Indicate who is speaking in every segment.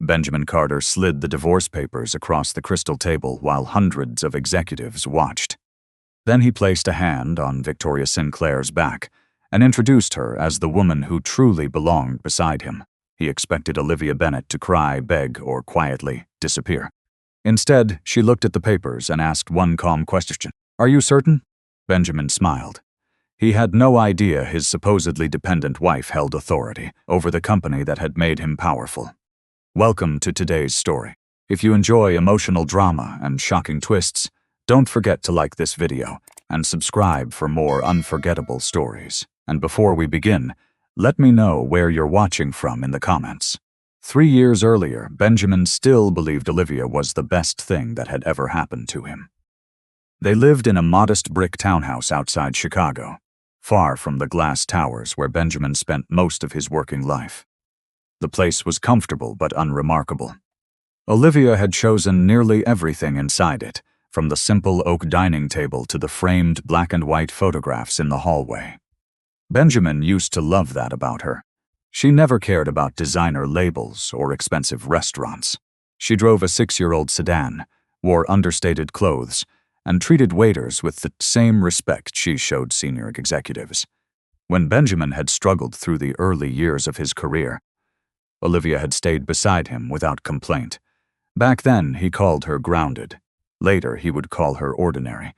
Speaker 1: Benjamin Carter slid the divorce papers across the crystal table while hundreds of executives watched. Then he placed a hand on Victoria Sinclair's back and introduced her as the woman who truly belonged beside him. He expected Olivia Bennet to cry, beg, or quietly disappear. Instead, she looked at the papers and asked one calm question. "Are you certain?" Benjamin smiled. He had no idea his supposedly dependent wife held authority over the company that had made him powerful. Welcome to today's story. If you enjoy emotional drama and shocking twists, don't forget to like this video and subscribe for more unforgettable stories. And before we begin, let me know where you're watching from in the comments. 3 years earlier, Benjamin still believed Olivia was the best thing that had ever happened to him. They lived in a modest brick townhouse outside Chicago, far from the glass towers where Benjamin spent most of his working life. The place was comfortable but unremarkable. Olivia had chosen nearly everything inside it, from the simple oak dining table to the framed black and white photographs in the hallway. Benjamin used to love that about her. She never cared about designer labels or expensive restaurants. She drove a 6-year-old sedan, wore understated clothes, and treated waiters with the same respect she showed senior executives. When Benjamin had struggled through the early years of his career, Olivia had stayed beside him without complaint. Back then, he called her grounded. Later, he would call her ordinary.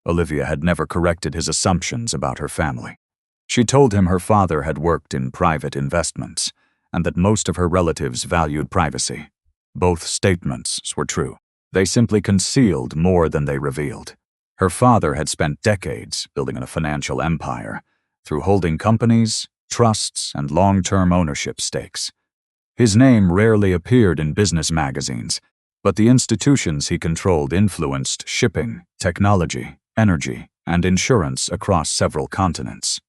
Speaker 1: Olivia had never corrected his assumptions about her family. She told him her father had worked in private investments and that most of her relatives valued privacy. Both statements were true. They simply concealed more than they revealed. Her father had spent decades building a financial empire through holding companies, trusts, and long-term ownership stakes. His name rarely appeared in business magazines, but the institutions he controlled influenced shipping, technology, energy, and insurance across several continents.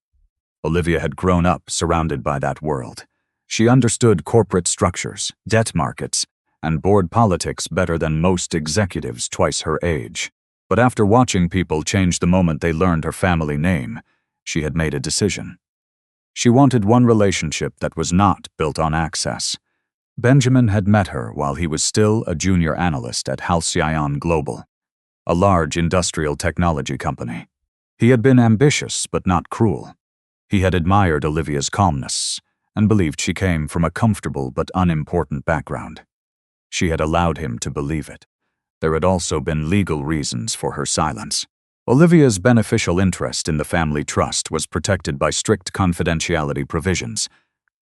Speaker 1: Olivia had grown up surrounded by that world. She understood corporate structures, debt markets, and board politics better than most executives twice her age. But after watching people change the moment they learned her family name, she had made a decision. She wanted one relationship that was not built on access. Benjamin had met her while he was still a junior analyst at Halcyon Global, a large industrial technology company. He had been ambitious but not cruel. He had admired Olivia's calmness and believed she came from a comfortable but unimportant background. She had allowed him to believe it. There had also been legal reasons for her silence. Olivia's beneficial interest in the family trust was protected by strict confidentiality provisions.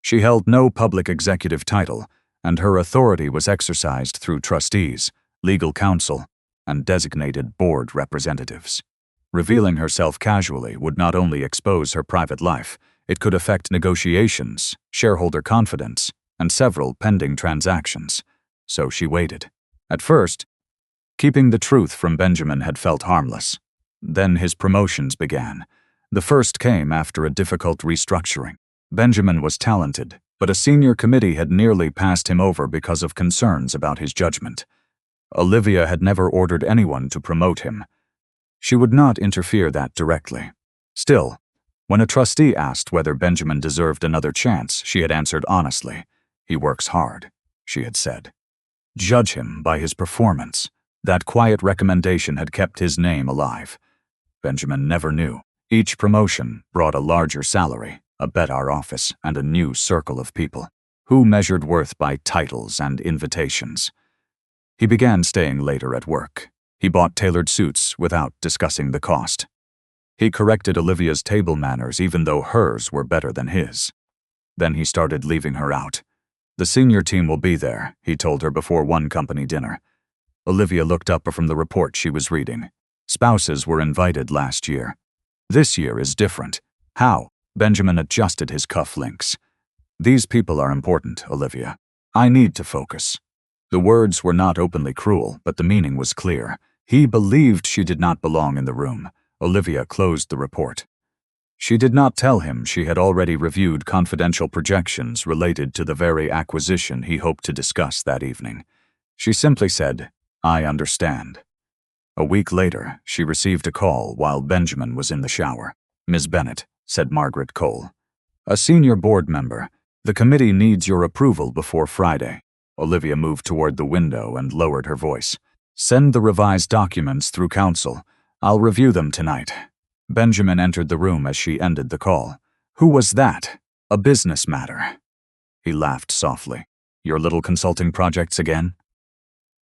Speaker 1: She held no public executive title, and her authority was exercised through trustees, legal counsel, and designated board representatives. Revealing herself casually would not only expose her private life, it could affect negotiations, shareholder confidence, and several pending transactions. So she waited. At first, keeping the truth from Benjamin had felt harmless. Then his promotions began. The first came after a difficult restructuring. Benjamin was talented, but a senior committee had nearly passed him over because of concerns about his judgment. Olivia had never ordered anyone to promote him. She would not interfere that directly. Still, when a trustee asked whether Benjamin deserved another chance, she had answered honestly. "He works hard," she had said. Judge him by his performance. That quiet recommendation had kept his name alive. Benjamin never knew. Each promotion brought a larger salary, a better office, and a new circle of people, who measured worth by titles and invitations. He began staying later at work. He bought tailored suits without discussing the cost. He corrected Olivia's table manners even though hers were better than his. Then he started leaving her out. "The senior team will be there," he told her before one company dinner. Olivia looked up from the report she was reading. Spouses were invited last year. This year is different. How? Benjamin adjusted his cufflinks. "These people are important, Olivia. I need to focus." The words were not openly cruel, but the meaning was clear. He believed she did not belong in the room. Olivia closed the report. She did not tell him she had already reviewed confidential projections related to the very acquisition he hoped to discuss that evening. She simply said, "I understand." A week later, she received a call while Benjamin was in the shower. "Ms. Bennet," said Margaret Cole, "a senior board member, the committee needs your approval before Friday." Olivia moved toward the window and lowered her voice. Send the revised documents through counsel. I'll review them tonight. Benjamin entered the room as she ended the call. Who was that? A business matter. He laughed softly. Your little consulting projects again?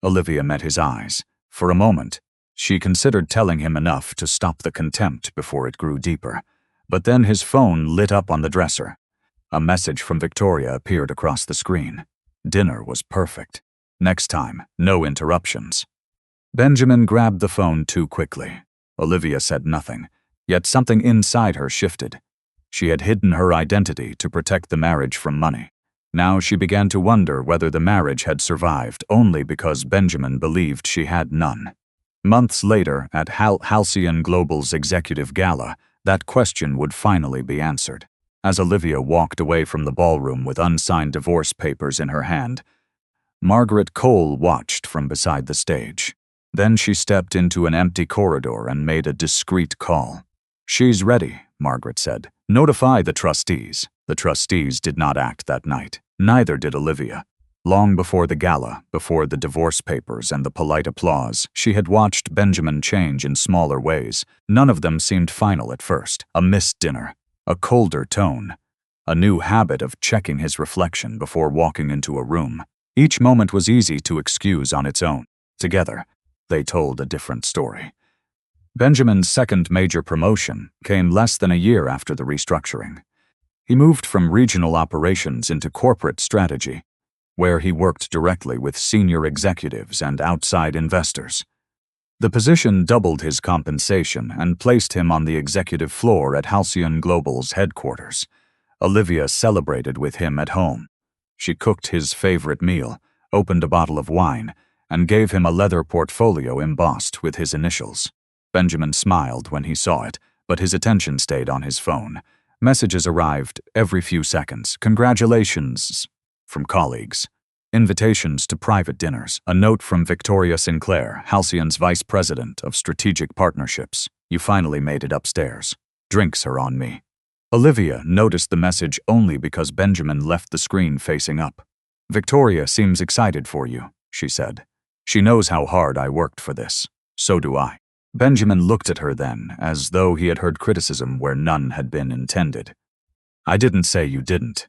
Speaker 1: Olivia met his eyes. For a moment, she considered telling him enough to stop the contempt before it grew deeper. But then his phone lit up on the dresser. A message from Victoria appeared across the screen. Dinner was perfect. Next time, no interruptions. Benjamin grabbed the phone too quickly. Olivia said nothing, yet something inside her shifted. She had hidden her identity to protect the marriage from money. Now she began to wonder whether the marriage had survived only because Benjamin believed she had none. Months later, at Halcyon Global's executive gala, that question would finally be answered. As Olivia walked away from the ballroom with unsigned divorce papers in her hand, Margaret Cole watched from beside the stage. Then she stepped into an empty corridor and made a discreet call. She's ready, Margaret said. Notify the trustees. The trustees did not act that night. Neither did Olivia. Long before the gala, before the divorce papers and the polite applause, she had watched Benjamin change in smaller ways. None of them seemed final at first. A missed dinner, a colder tone, a new habit of checking his reflection before walking into a room. Each moment was easy to excuse on its own. Together, they told a different story. Benjamin's second major promotion came less than a year after the restructuring. He moved from regional operations into corporate strategy, where he worked directly with senior executives and outside investors. The position doubled his compensation and placed him on the executive floor at Halcyon Global's headquarters. Olivia celebrated with him at home. She cooked his favorite meal, opened a bottle of wine, and gave him a leather portfolio embossed with his initials. Benjamin smiled when he saw it, but his attention stayed on his phone. Messages arrived every few seconds. Congratulations from colleagues. Invitations to private dinners. A note from Victoria Sinclair, Halcyon's Vice President of Strategic Partnerships. You finally made it upstairs. Drinks are on me. Olivia noticed the message only because Benjamin left the screen facing up. Victoria seems excited for you, she said. She knows how hard I worked for this. So do I. Benjamin looked at her then, as though he had heard criticism where none had been intended. I didn't say you didn't.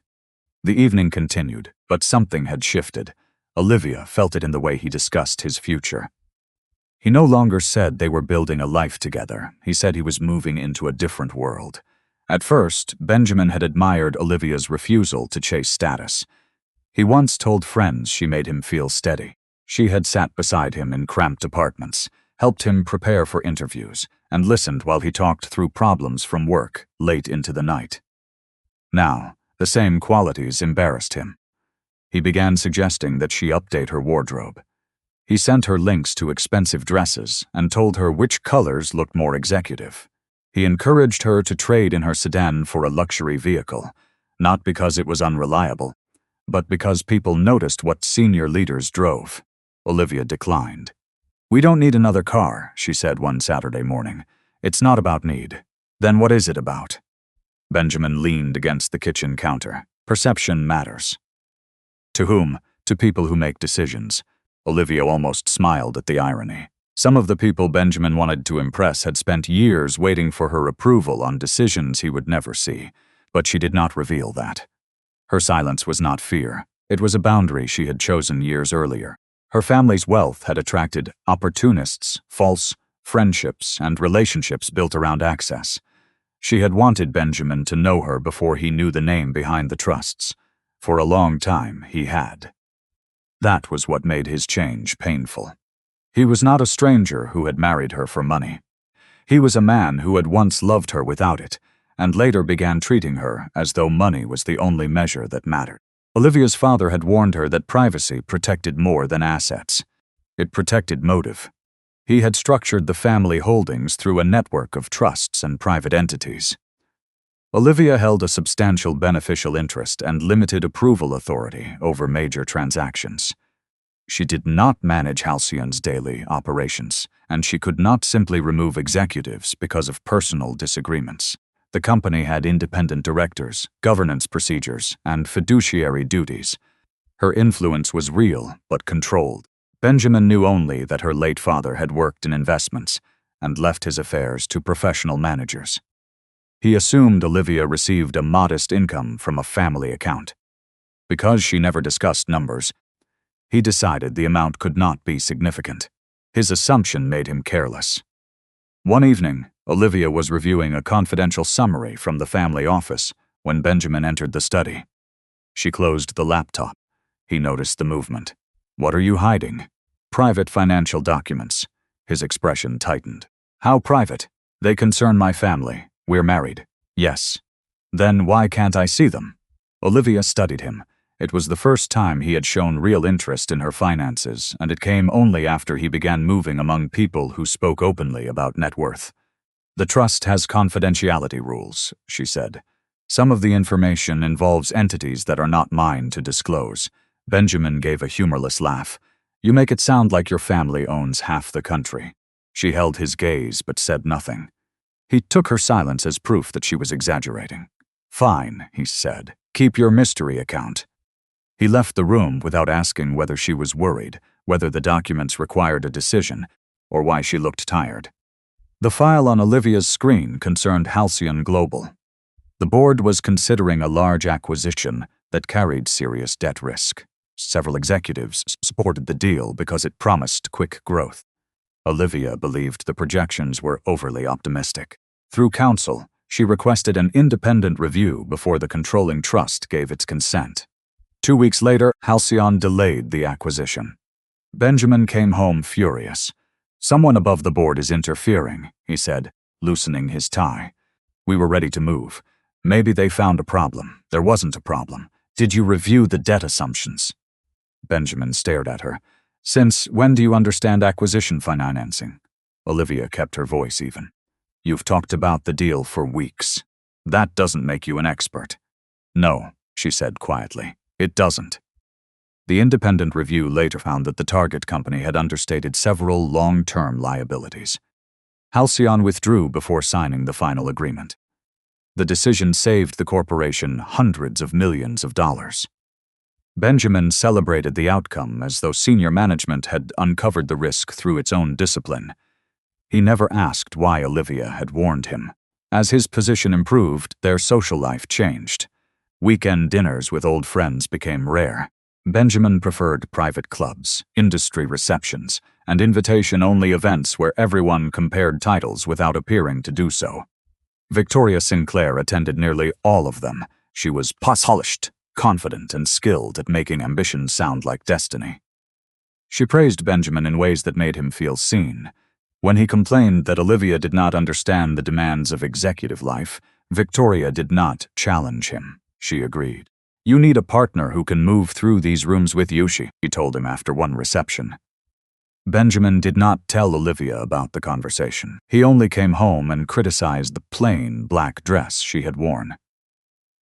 Speaker 1: The evening continued, but something had shifted. Olivia felt it in the way he discussed his future. He no longer said they were building a life together. He said he was moving into a different world. At first, Benjamin had admired Olivia's refusal to chase status. He once told friends she made him feel steady. She had sat beside him in cramped apartments, helped him prepare for interviews, and listened while he talked through problems from work late into the night. Now, the same qualities embarrassed him. He began suggesting that she update her wardrobe. He sent her links to expensive dresses and told her which colors looked more executive. He encouraged her to trade in her sedan for a luxury vehicle, not because it was unreliable, but because people noticed what senior leaders drove. Olivia declined. We don't need another car, she said one Saturday morning. It's not about need. Then what is it about? Benjamin leaned against the kitchen counter. Perception matters. To whom? To people who make decisions. Olivia almost smiled at the irony. Some of the people Benjamin wanted to impress had spent years waiting for her approval on decisions he would never see, but she did not reveal that. Her silence was not fear. It was a boundary she had chosen years earlier. Her family's wealth had attracted opportunists, false friendships, and relationships built around access. She had wanted Benjamin to know her before he knew the name behind the trusts. For a long time, he had. That was what made his change painful. He was not a stranger who had married her for money. He was a man who had once loved her without it, and later began treating her as though money was the only measure that mattered. Olivia's father had warned her that privacy protected more than assets. It protected motive. He had structured the family holdings through a network of trusts and private entities. Olivia held a substantial beneficial interest and limited approval authority over major transactions. She did not manage Halcyon's daily operations, and she could not simply remove executives because of personal disagreements. The company had independent directors, governance procedures, and fiduciary duties. Her influence was real, but controlled. Benjamin knew only that her late father had worked in investments and left his affairs to professional managers. He assumed Olivia received a modest income from a family account. Because she never discussed numbers, he decided the amount could not be significant. His assumption made him careless. One evening, Olivia was reviewing a confidential summary from the family office when Benjamin entered the study. She closed the laptop. He noticed the movement. "What are you hiding?" "Private financial documents." His expression tightened. "How private?" "They concern my family. We're married." "Yes." "Then why can't I see them?" Olivia studied him. It was the first time he had shown real interest in her finances, and it came only after he began moving among people who spoke openly about net worth. "The trust has confidentiality rules," she said. "Some of the information involves entities that are not mine to disclose." Benjamin gave a humorless laugh. "You make it sound like your family owns half the country." She held his gaze but said nothing. He took her silence as proof that she was exaggerating. "Fine," he said. "Keep your mystery account." He left the room without asking whether she was worried, whether the documents required a decision, or why she looked tired. The file on Olivia's screen concerned Halcyon Global. The board was considering a large acquisition that carried serious debt risk. Several executives supported the deal because it promised quick growth. Olivia believed the projections were overly optimistic. Through counsel, she requested an independent review before the controlling trust gave its consent. 2 weeks later, Halcyon delayed the acquisition. Benjamin came home furious. "Someone above the board is interfering," he said, loosening his tie. "We were ready to move. Maybe they found a problem. There wasn't a problem. Did you review the debt assumptions?" Benjamin stared at her. "Since when do you understand acquisition financing?" Olivia kept her voice even. "You've talked about the deal for weeks. That doesn't make you an expert." "No," she said quietly. "It doesn't." The independent review later found that the target company had understated several long-term liabilities. Halcyon withdrew before signing the final agreement. The decision saved the corporation hundreds of millions of dollars. Benjamin celebrated the outcome as though senior management had uncovered the risk through its own discipline. He never asked why Olivia had warned him. As his position improved, their social life changed. Weekend dinners with old friends became rare. Benjamin preferred private clubs, industry receptions, and invitation-only events where everyone compared titles without appearing to do so. Victoria Sinclair attended nearly all of them. She was polished, confident, and skilled at making ambition sound like destiny. She praised Benjamin in ways that made him feel seen. When he complained that Olivia did not understand the demands of executive life, Victoria did not challenge him. She agreed. "You need a partner who can move through these rooms with you," she told him after one reception. Benjamin did not tell Olivia about the conversation. He only came home and criticized the plain black dress she had worn.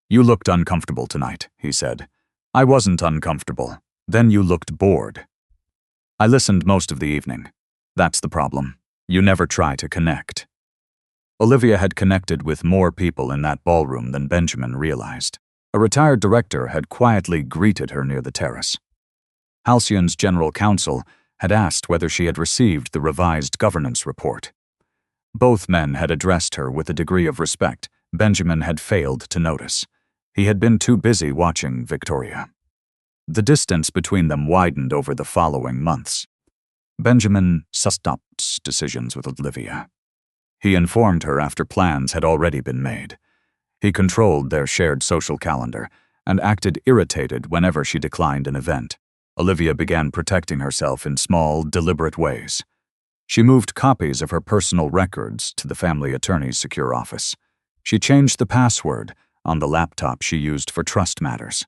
Speaker 1: "You looked uncomfortable tonight," he said. "I wasn't uncomfortable. Then you looked bored." "I listened most of the evening. That's the problem. You never try to connect." Olivia had connected with more people in that ballroom than Benjamin realized. A retired director had quietly greeted her near the terrace. Halcyon's general counsel had asked whether she had received the revised governance report. Both men had addressed her with a degree of respect Benjamin had failed to notice. He had been too busy watching Victoria. The distance between them widened over the following months. Benjamin stopped decisions with Olivia. He informed her after plans had already been made. He controlled their shared social calendar and acted irritated whenever she declined an event. Olivia began protecting herself in small, deliberate ways. She moved copies of her personal records to the family attorney's secure office. She changed the password on the laptop she used for trust matters.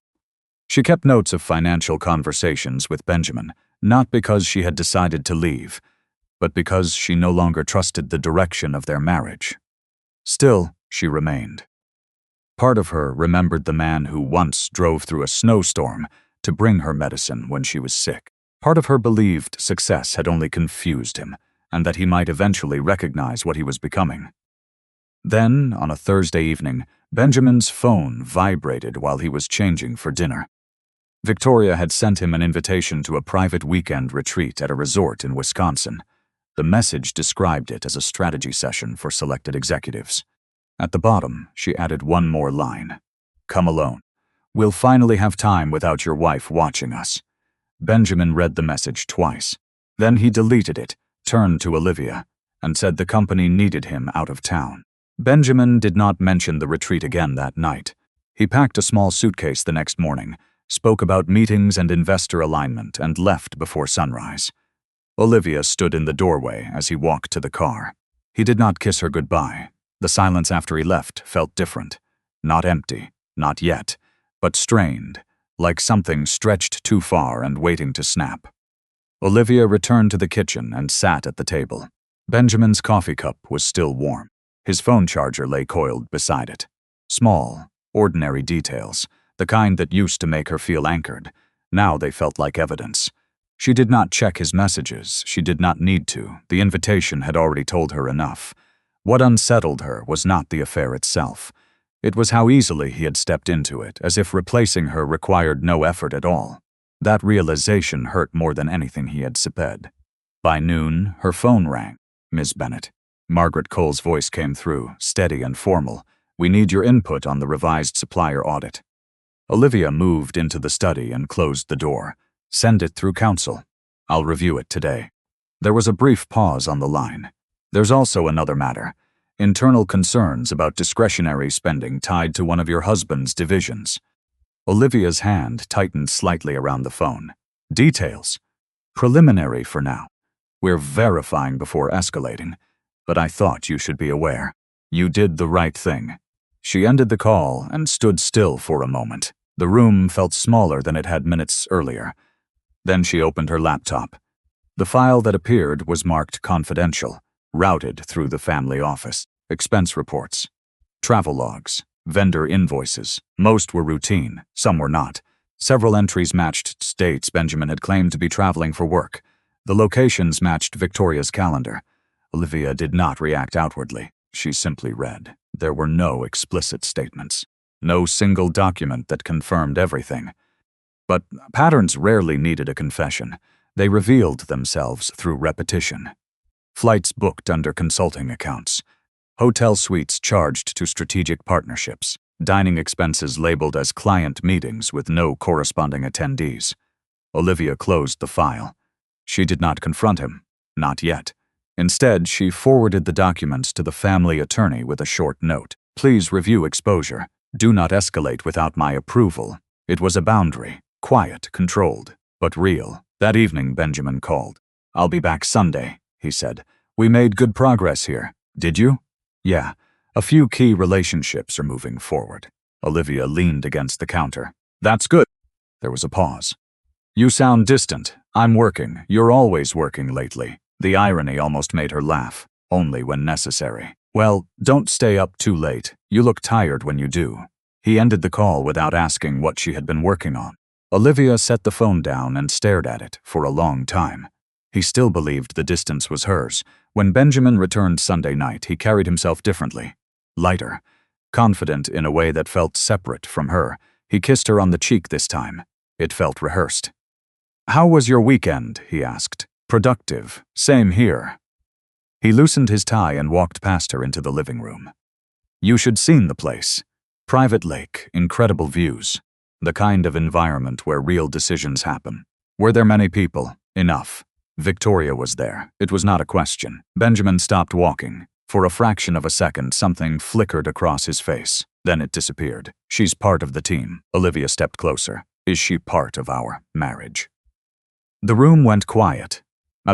Speaker 1: She kept notes of financial conversations with Benjamin, not because she had decided to leave, but because she no longer trusted the direction of their marriage. Still, she remained. Part of her remembered the man who once drove through a snowstorm to bring her medicine when she was sick. Part of her believed success had only confused him, and that he might eventually recognize what he was becoming. Then, on a Thursday evening, Benjamin's phone vibrated while he was changing for dinner. Victoria had sent him an invitation to a private weekend retreat at a resort in Wisconsin. The message described it as a strategy session for selected executives. At the bottom, she added one more line. "Come alone. We'll finally have time without your wife watching us." Benjamin read the message twice. Then he deleted it, turned to Olivia, and said the company needed him out of town. Benjamin did not mention the retreat again that night. He packed a small suitcase the next morning, spoke about meetings and investor alignment, and left before sunrise. Olivia stood in the doorway as he walked to the car. He did not kiss her goodbye. The silence after he left felt different. Not empty, not yet, but strained, like something stretched too far and waiting to snap. Olivia returned to the kitchen and sat at the table. Benjamin's coffee cup was still warm. His phone charger lay coiled beside it. Small, ordinary details, the kind that used to make her feel anchored. Now they felt like evidence. She did not check his messages. She did not need to. The invitation had already told her enough. What unsettled her was not the affair itself. It was how easily he had stepped into it, as if replacing her required no effort at all. That realization hurt more than anything he had said. By noon, her phone rang. "Ms. Bennett." Margaret Cole's voice came through, steady and formal. "We need your input on the revised supplier audit." Olivia moved into the study and closed the door. "Send it through counsel. I'll review it today." There was a brief pause on the line. "There's also another matter. Internal concerns about discretionary spending tied to one of your husband's divisions." Olivia's hand tightened slightly around the phone. "Details? Preliminary for now. We're verifying before escalating. But I thought you should be aware. You did the right thing." She ended the call and stood still for a moment. The room felt smaller than it had minutes earlier. Then she opened her laptop. The file that appeared was marked confidential, routed through the family office. Expense reports, travel logs, vendor invoices. Most were routine, some were not. Several entries matched states Benjamin had claimed to be traveling for work. The locations matched Victoria's calendar. Olivia did not react outwardly. She simply read. There were no explicit statements. No single document that confirmed everything. But patterns rarely needed a confession. They revealed themselves through repetition. Flights booked under consulting accounts. Hotel suites charged to strategic partnerships. Dining expenses labeled as client meetings with no corresponding attendees. Olivia closed the file. She did not confront him. Not yet. Instead, she forwarded the documents to the family attorney with a short note. "Please review exposure. Do not escalate without my approval." It was a boundary. Quiet, controlled, but real. That evening, Benjamin called. "I'll be back Sunday," he said. "We made good progress here. Did you?" "Yeah. A few key relationships are moving forward." Olivia leaned against the counter. "That's good." There was a pause. "You sound distant. I'm working. You're always working lately." The irony almost made her laugh. "Only when necessary." "Well, don't stay up too late. You look tired when you do." He ended the call without asking what she had been working on. Olivia set the phone down and stared at it for a long time. He still believed the distance was hers. When Benjamin returned Sunday night, he carried himself differently. Lighter. Confident in a way that felt separate from her. He kissed her on the cheek this time. It felt rehearsed. "How was your weekend?" he asked. "Productive. Same here." He loosened his tie and walked past her into the living room. "You should seen the place. Private lake, incredible views. The kind of environment where real decisions happen. Were there many people? Enough. Victoria was there. It was not a question." Benjamin stopped walking. For a fraction of a second, something flickered across his face. Then it disappeared. "She's part of the team." Olivia stepped closer. "Is she part of our marriage?" The room went quiet.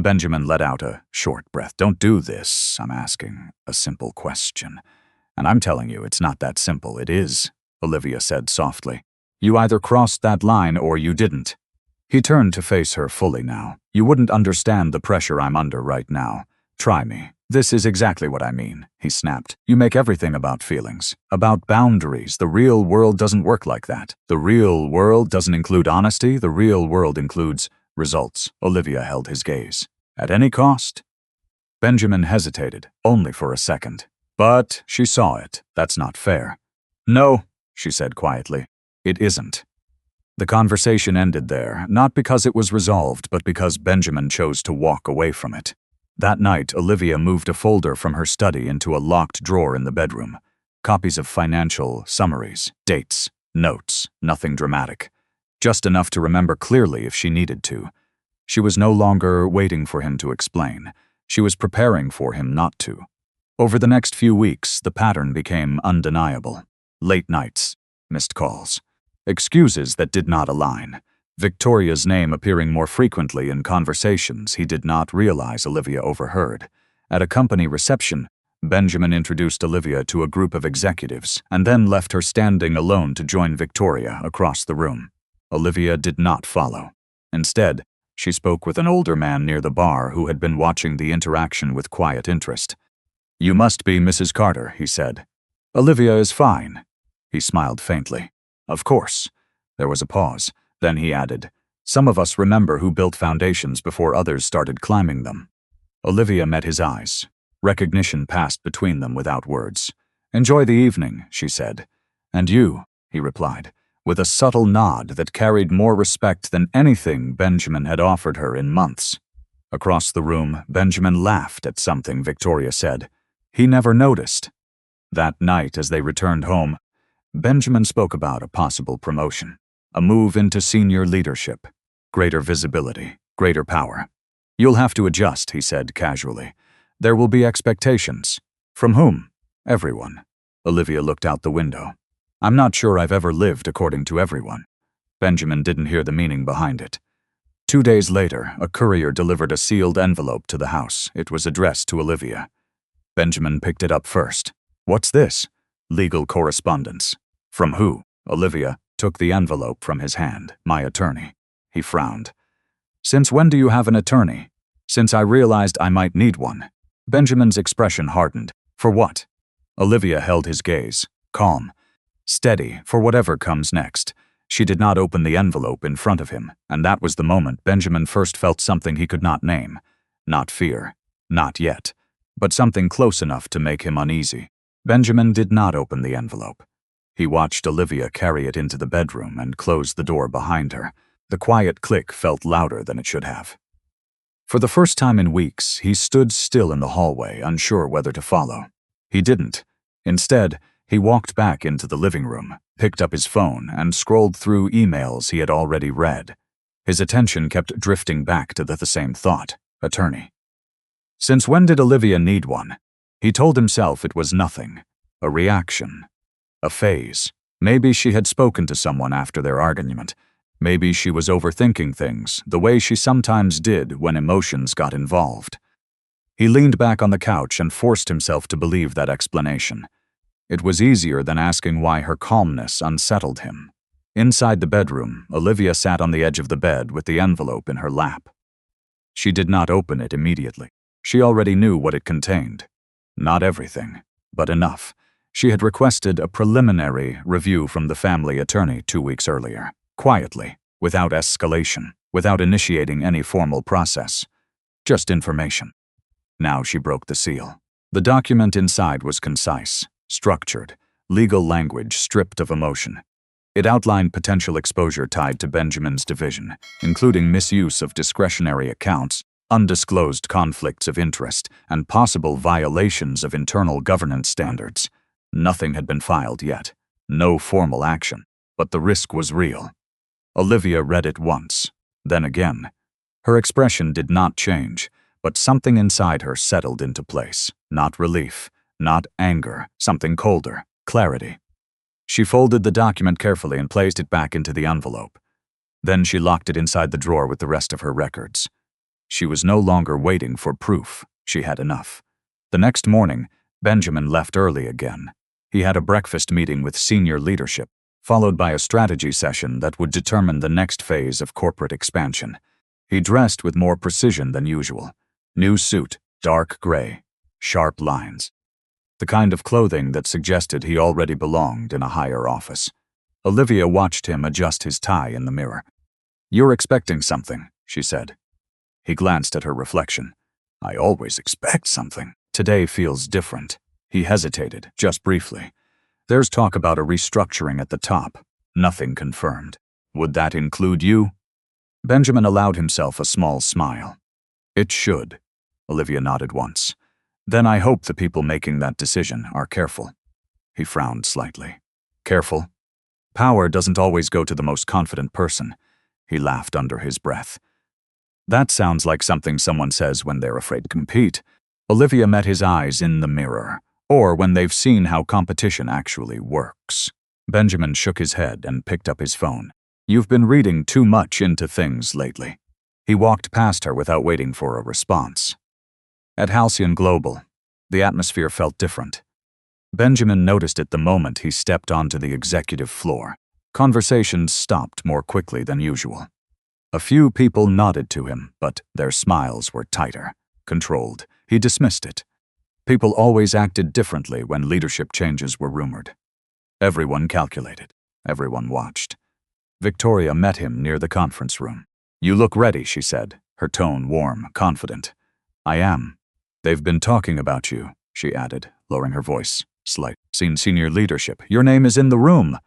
Speaker 1: Benjamin let out a short breath. "Don't do this. I'm asking a simple question. And I'm telling you, it's not that simple. It is," Olivia said softly. "You either crossed that line or you didn't." He turned to face her fully now. "You wouldn't understand the pressure I'm under right now. Try me. This is exactly what I mean," he snapped. "You make everything about feelings, about boundaries. The real world doesn't work like that. The real world doesn't include honesty. The real world includes results." Olivia held his gaze. "At any cost?" Benjamin hesitated, only for a second. But she saw it. "That's not fair." "No," she said quietly. "It isn't." The conversation ended there, not because it was resolved, but because Benjamin chose to walk away from it. That night, Olivia moved a folder from her study into a locked drawer in the bedroom. Copies of financial summaries, dates, notes, nothing dramatic. Just enough to remember clearly if she needed to. She was no longer waiting for him to explain. She was preparing for him not to. Over the next few weeks, the pattern became undeniable. Late nights, missed calls, excuses that did not align. Victoria's name appearing more frequently in conversations he did not realize Olivia overheard. At a company reception, Benjamin introduced Olivia to a group of executives and then left her standing alone to join Victoria across the room. Olivia did not follow. Instead, she spoke with an older man near the bar who had been watching the interaction with quiet interest. "You must be Mrs. Carter," he said. "Olivia is fine." He smiled faintly. "Of course." There was a pause. Then he added, "Some of us remember who built foundations before others started climbing them." Olivia met his eyes. Recognition passed between them without words. "Enjoy the evening," she said. "And you," he replied, with a subtle nod that carried more respect than anything Benjamin had offered her in months. Across the room, Benjamin laughed at something Victoria said. He never noticed. That night, as they returned home, Benjamin spoke about a possible promotion, a move into senior leadership, greater visibility, greater power. "You'll have to adjust," he said casually. "There will be expectations." "From whom?" "Everyone." Olivia looked out the window. "I'm not sure I've ever lived according to everyone." Benjamin didn't hear the meaning behind it. 2 days later, a courier delivered a sealed envelope to the house. It was addressed to Olivia. Benjamin picked it up first. "What's this?" "Legal correspondence." "From who?" Olivia took the envelope from his hand. "My attorney." He frowned. "Since when do you have an attorney?" "Since I realized I might need one." Benjamin's expression hardened. "For what?" Olivia held his gaze, calm, steady for whatever comes next. She did not open the envelope in front of him, and that was the moment Benjamin first felt something he could not name. Not fear, not yet, but something close enough to make him uneasy. Benjamin did not open the envelope. He watched Olivia carry it into the bedroom and close the door behind her. The quiet click felt louder than it should have. For the first time in weeks, he stood still in the hallway, unsure whether to follow. He didn't. Instead, he walked back into the living room, picked up his phone, and scrolled through emails he had already read. His attention kept drifting back to the same thought: attorney. Since when did Olivia need one? He told himself it was nothing. A reaction. A phase. Maybe she had spoken to someone after their argument. Maybe she was overthinking things, the way she sometimes did when emotions got involved. He leaned back on the couch and forced himself to believe that explanation. It was easier than asking why her calmness unsettled him. Inside the bedroom, Olivia sat on the edge of the bed with the envelope in her lap. She did not open it immediately. She already knew what it contained. Not everything, but enough. She had requested a preliminary review from the family attorney 2 weeks earlier, quietly, without escalation, without initiating any formal process. Just information. Now she broke the seal. The document inside was concise, structured, legal language stripped of emotion. It outlined potential exposure tied to Benjamin's division, including misuse of discretionary accounts, undisclosed conflicts of interest, and possible violations of internal governance standards. Nothing had been filed yet. No formal action, but the risk was real. Olivia read it once, then again. Her expression did not change, but something inside her settled into place. Not relief, not anger, something colder, clarity. She folded the document carefully and placed it back into the envelope. Then she locked it inside the drawer with the rest of her records. She was no longer waiting for proof. She had enough. The next morning, Benjamin left early again. He had a breakfast meeting with senior leadership, followed by a strategy session that would determine the next phase of corporate expansion. He dressed with more precision than usual. New suit, dark gray, sharp lines. The kind of clothing that suggested he already belonged in a higher office. Olivia watched him adjust his tie in the mirror. "You're expecting something," she said. He glanced at her reflection. "I always expect something. Today feels different." He hesitated, just briefly. "There's talk about a restructuring at the top. Nothing confirmed." Would that include you? Benjamin allowed himself a small smile. It should. Olivia nodded once. Then I hope the people making that decision are careful. He frowned slightly. Careful? Power doesn't always go to the most confident person. He laughed under his breath. That sounds like something someone says when they're afraid to compete. Olivia met his eyes in the mirror, or when they've seen how competition actually works. Benjamin shook his head and picked up his phone. You've been reading too much into things lately. He walked past her without waiting for a response. At Halcyon Global, the atmosphere felt different. Benjamin noticed it the moment he stepped onto the executive floor. Conversations stopped more quickly than usual. A few people nodded to him, but their smiles were tighter, controlled. He dismissed it. People always acted differently when leadership changes were rumored. Everyone calculated. Everyone watched. Victoria met him near the conference room. You look ready, she said, her tone warm, confident. I am. They've been talking about you, she added, lowering her voice. Seen senior leadership. Your name is in the room.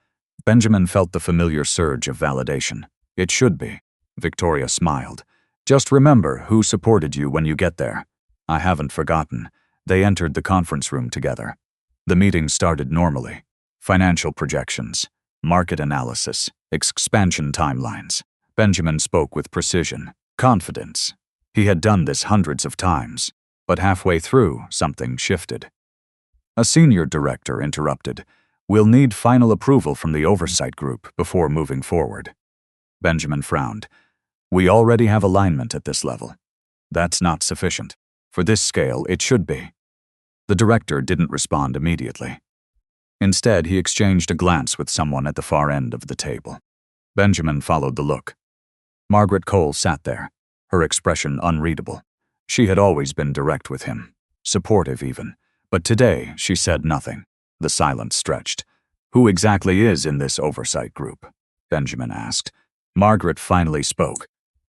Speaker 1: Benjamin felt the familiar surge of validation. It should be. Victoria smiled. Just remember who supported you when you get there. I haven't forgotten. They entered the conference room together. The meeting started normally. Financial projections, market analysis, expansion timelines. Benjamin spoke with precision, confidence. He had done this hundreds of times, but halfway through, something shifted. A senior director interrupted. We'll need final approval from the oversight group before moving forward. Benjamin frowned. We already have alignment at this level. That's not sufficient. For this scale, it should be. The director didn't respond immediately. Instead, he exchanged a glance with someone at the far end of the table. Benjamin followed the look. Margaret Cole sat there, her expression unreadable. She had always been direct with him, supportive even, but today she said nothing. The silence stretched. Who exactly is in this oversight group? Benjamin asked. Margaret finally spoke.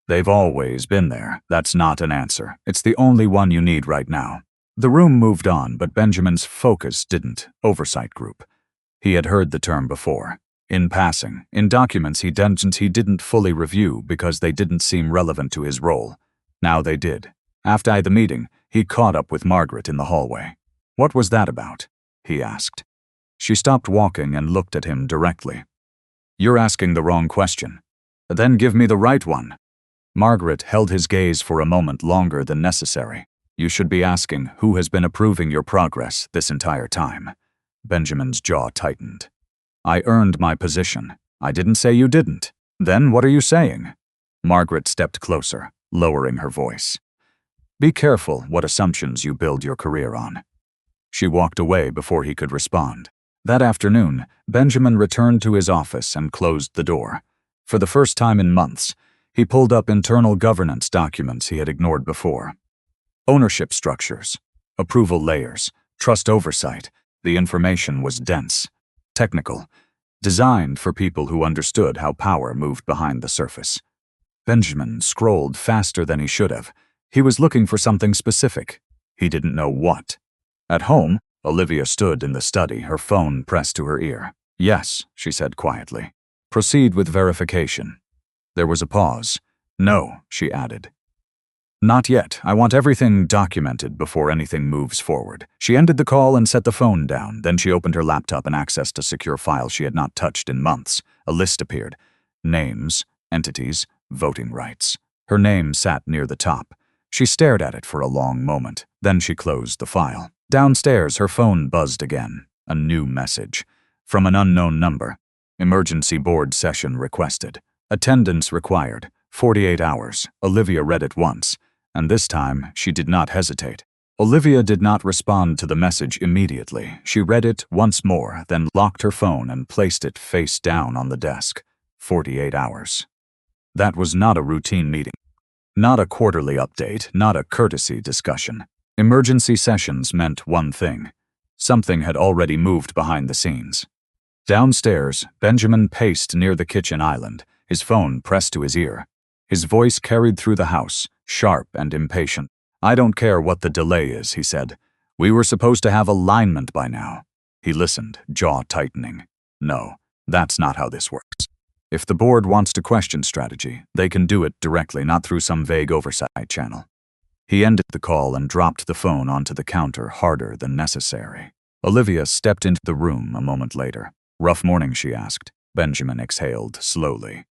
Speaker 1: They've always been there. That's not an answer. It's the only one you need right now. The room moved on, but Benjamin's focus didn't. Oversight group. He had heard the term before. In passing, in documents he didn't fully review because they didn't seem relevant to his role. Now they did. After the meeting, he caught up with Margaret in the hallway. What was that about? He asked. She stopped walking and looked at him directly. You're asking the wrong question. Then give me the right one. Margaret held his gaze for a moment longer than necessary. You should be asking who has been approving your progress this entire time. Benjamin's jaw tightened. I earned my position. I didn't say you didn't. Then what are you saying? Margaret stepped closer, lowering her voice. Be careful what assumptions you build your career on. She walked away before he could respond. That afternoon, Benjamin returned to his office and closed the door. For the first time in months, he pulled up internal governance documents he had ignored before. Ownership structures, approval layers, trust oversight. The information was dense, technical, designed for people who understood how power moved behind the surface. Benjamin scrolled faster than he should have. He was looking for something specific. He didn't know what. At home, Olivia stood in the study, her phone pressed to her ear. Yes, she said quietly. Proceed with verification. There was a pause. No, she added. Not yet. I want everything documented before anything moves forward. She ended the call and set the phone down. Then she opened her laptop and accessed a secure file she had not touched in months. A list appeared. Names, entities, voting rights. Her name sat near the top. She stared at it for a long moment. Then she closed the file. Downstairs, her phone buzzed again. A new message. From an unknown number. Emergency board session requested. Attendance required. 48 hours. Olivia read it once. And this time, she did not hesitate. Olivia did not respond to the message immediately. She read it once more, then locked her phone and placed it face down on the desk. 48 hours. That was not a routine meeting. Not a quarterly update, not a courtesy discussion. Emergency sessions meant one thing. Something had already moved behind the scenes. Downstairs, Benjamin paced near the kitchen island, his phone pressed to his ear. His voice carried through the house, sharp and impatient. I don't care what the delay is, he said. We were supposed to have alignment by now. He listened, jaw tightening. No, that's not how this works. If the board wants to question strategy, they can do it directly, not through some vague oversight channel. He ended the call and dropped the phone onto the counter harder than necessary. Olivia stepped into the room a moment later. "Rough morning?" she asked. Benjamin exhaled slowly.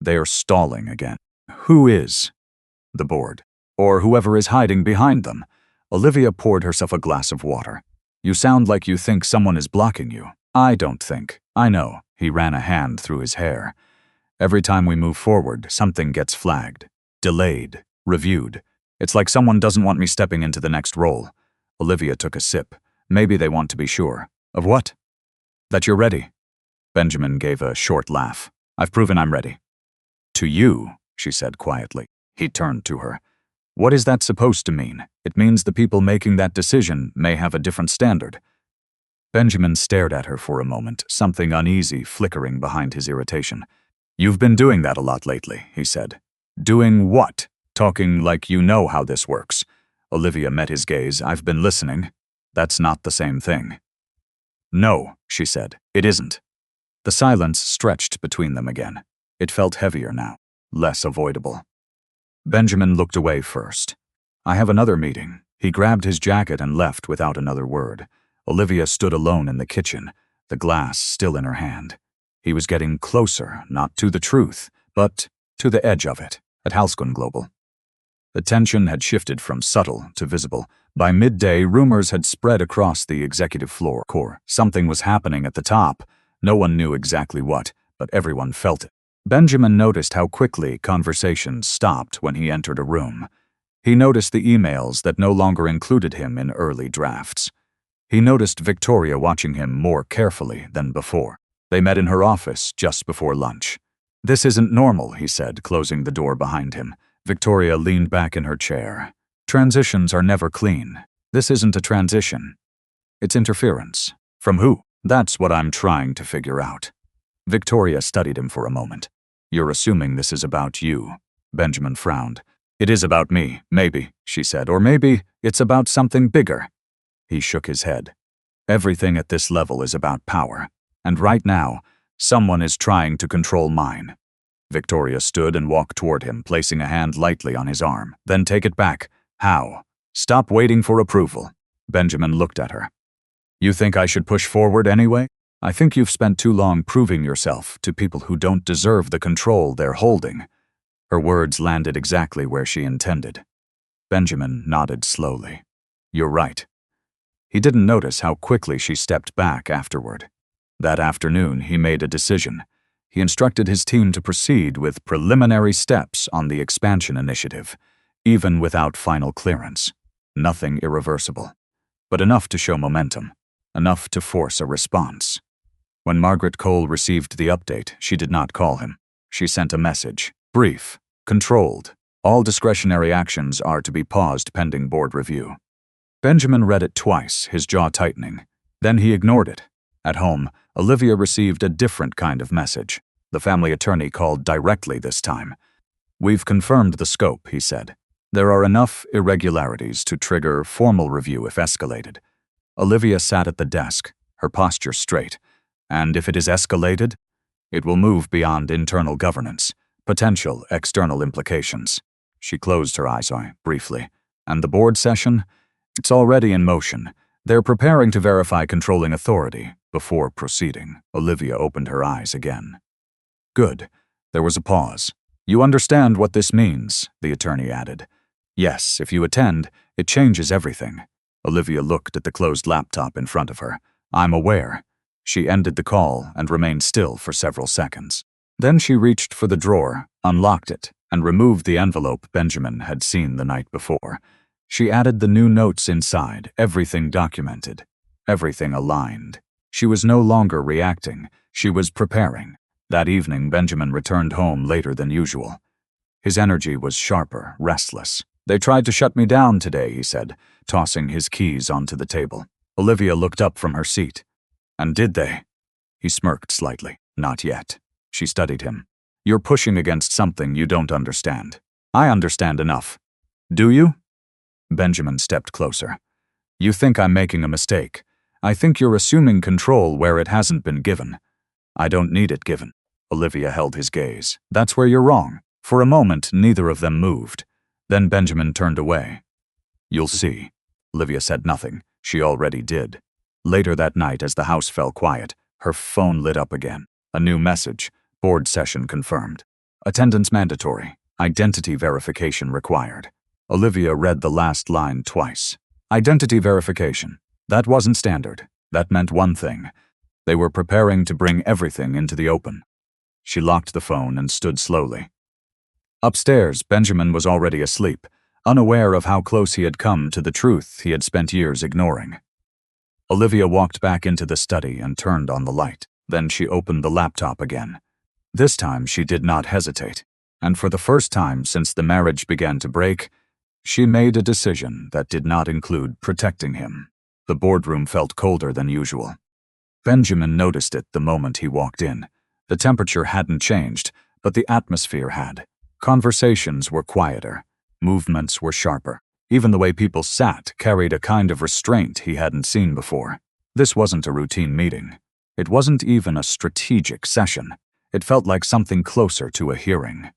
Speaker 1: "They are stalling again." "Who is?" "The board. Or whoever is hiding behind them." Olivia poured herself a glass of water. "You sound like you think someone is blocking you." "I don't think. I know." He ran a hand through his hair. "Every time we move forward, something gets flagged, delayed, reviewed. It's like someone doesn't want me stepping into the next role." Olivia took a sip. "Maybe they want to be sure." "Of what?" "That you're ready." Benjamin gave a short laugh. "I've proven I'm ready." "To you," she said quietly. He turned to her. "What is that supposed to mean?" "It means the people making that decision may have a different standard." Benjamin stared at her for a moment, something uneasy flickering behind his irritation. "You've been doing that a lot lately," he said. "Doing what?" "Talking like you know how this works." Olivia met his gaze. "I've been listening." "That's not the same thing." "No," she said, "it isn't." The silence stretched between them again. It felt heavier now, less avoidable. Benjamin looked away first. "I have another meeting." He grabbed his jacket and left without another word. Olivia stood alone in the kitchen, the glass still in her hand. He was getting closer, not to the truth, but to the edge of it, at Halskun Global. The tension had shifted from subtle to visible. By midday, rumors had spread across the executive floor core. Something was happening at the top. No one knew exactly what, but everyone felt it. Benjamin noticed how quickly conversations stopped when he entered a room. He noticed the emails that no longer included him in early drafts. He noticed Victoria watching him more carefully than before. They met in her office just before lunch. "This isn't normal," he said, closing the door behind him. Victoria leaned back in her chair. "Transitions are never clean. This isn't a transition. It's interference." "From who?" "That's what I'm trying to figure out." Victoria studied him for a moment. "You're assuming this is about you." Benjamin frowned. "It is about me, maybe," she said, "or maybe it's about something bigger." He shook his head. "Everything at this level is about power. And right now, someone is trying to control mine." Victoria stood and walked toward him, placing a hand lightly on his arm. "Then take it back." "How?" "Stop waiting for approval." Benjamin looked at her. "You think I should push forward anyway?" "I think you've spent too long proving yourself to people who don't deserve the control they're holding." Her words landed exactly where she intended. Benjamin nodded slowly. "You're right." He didn't notice how quickly she stepped back afterward. That afternoon, he made a decision. He instructed his team to proceed with preliminary steps on the expansion initiative, even without final clearance. Nothing irreversible, but enough to show momentum, enough to force a response. When Margaret Cole received the update, she did not call him. She sent a message, brief, controlled. All discretionary actions are to be paused pending board review. Benjamin read it twice, his jaw tightening. Then he ignored it. At home, Olivia received a different kind of message. The family attorney called directly this time. "We've confirmed the scope," he said. "There are enough irregularities to trigger formal review if escalated." Olivia sat at the desk, her posture straight. "And if it is escalated, it will move beyond internal governance, potential external implications." She closed her eyes briefly. "And the board session? It's already in motion. They're preparing to verify controlling authority before proceeding." Olivia opened her eyes again. "Good." There was a pause. "You understand what this means," the attorney added. "Yes, if you attend, it changes everything." Olivia looked at the closed laptop in front of her. "I'm aware." She ended the call and remained still for several seconds. Then she reached for the drawer, unlocked it, and removed the envelope Benjamin had seen the night before. She added the new notes inside, everything documented, everything aligned. She was no longer reacting, she was preparing. That evening, Benjamin returned home later than usual. His energy was sharper, restless. "They tried to shut me down today," he said, tossing his keys onto the table. Olivia looked up from her seat. "And did they?" He smirked slightly. "Not yet." She studied him. "You're pushing against something you don't understand." "I understand enough." "Do you?" Benjamin stepped closer. "You think I'm making a mistake. I think you're assuming control where it hasn't been given. I don't need it given." Olivia held his gaze. That's where you're wrong. For a moment, neither of them moved. Then Benjamin turned away. You'll see. Olivia said nothing. She already did. Later that night, as the house fell quiet, her phone lit up again. A new message. Board session confirmed. Attendance mandatory. Identity verification required. Olivia read the last line twice. Identity verification. That wasn't standard. That meant one thing. They were preparing to bring everything into the open. She locked the phone and stood slowly. Upstairs, Benjamin was already asleep, unaware of how close he had come to the truth he had spent years ignoring. Olivia walked back into the study and turned on the light. Then she opened the laptop again. This time she did not hesitate, and for the first time since the marriage began to break, she made a decision that did not include protecting him. The boardroom felt colder than usual. Benjamin noticed it the moment he walked in. The temperature hadn't changed, but the atmosphere had. Conversations were quieter. Movements were sharper. Even the way people sat carried a kind of restraint he hadn't seen before. This wasn't a routine meeting. It wasn't even a strategic session. It felt like something closer to a hearing.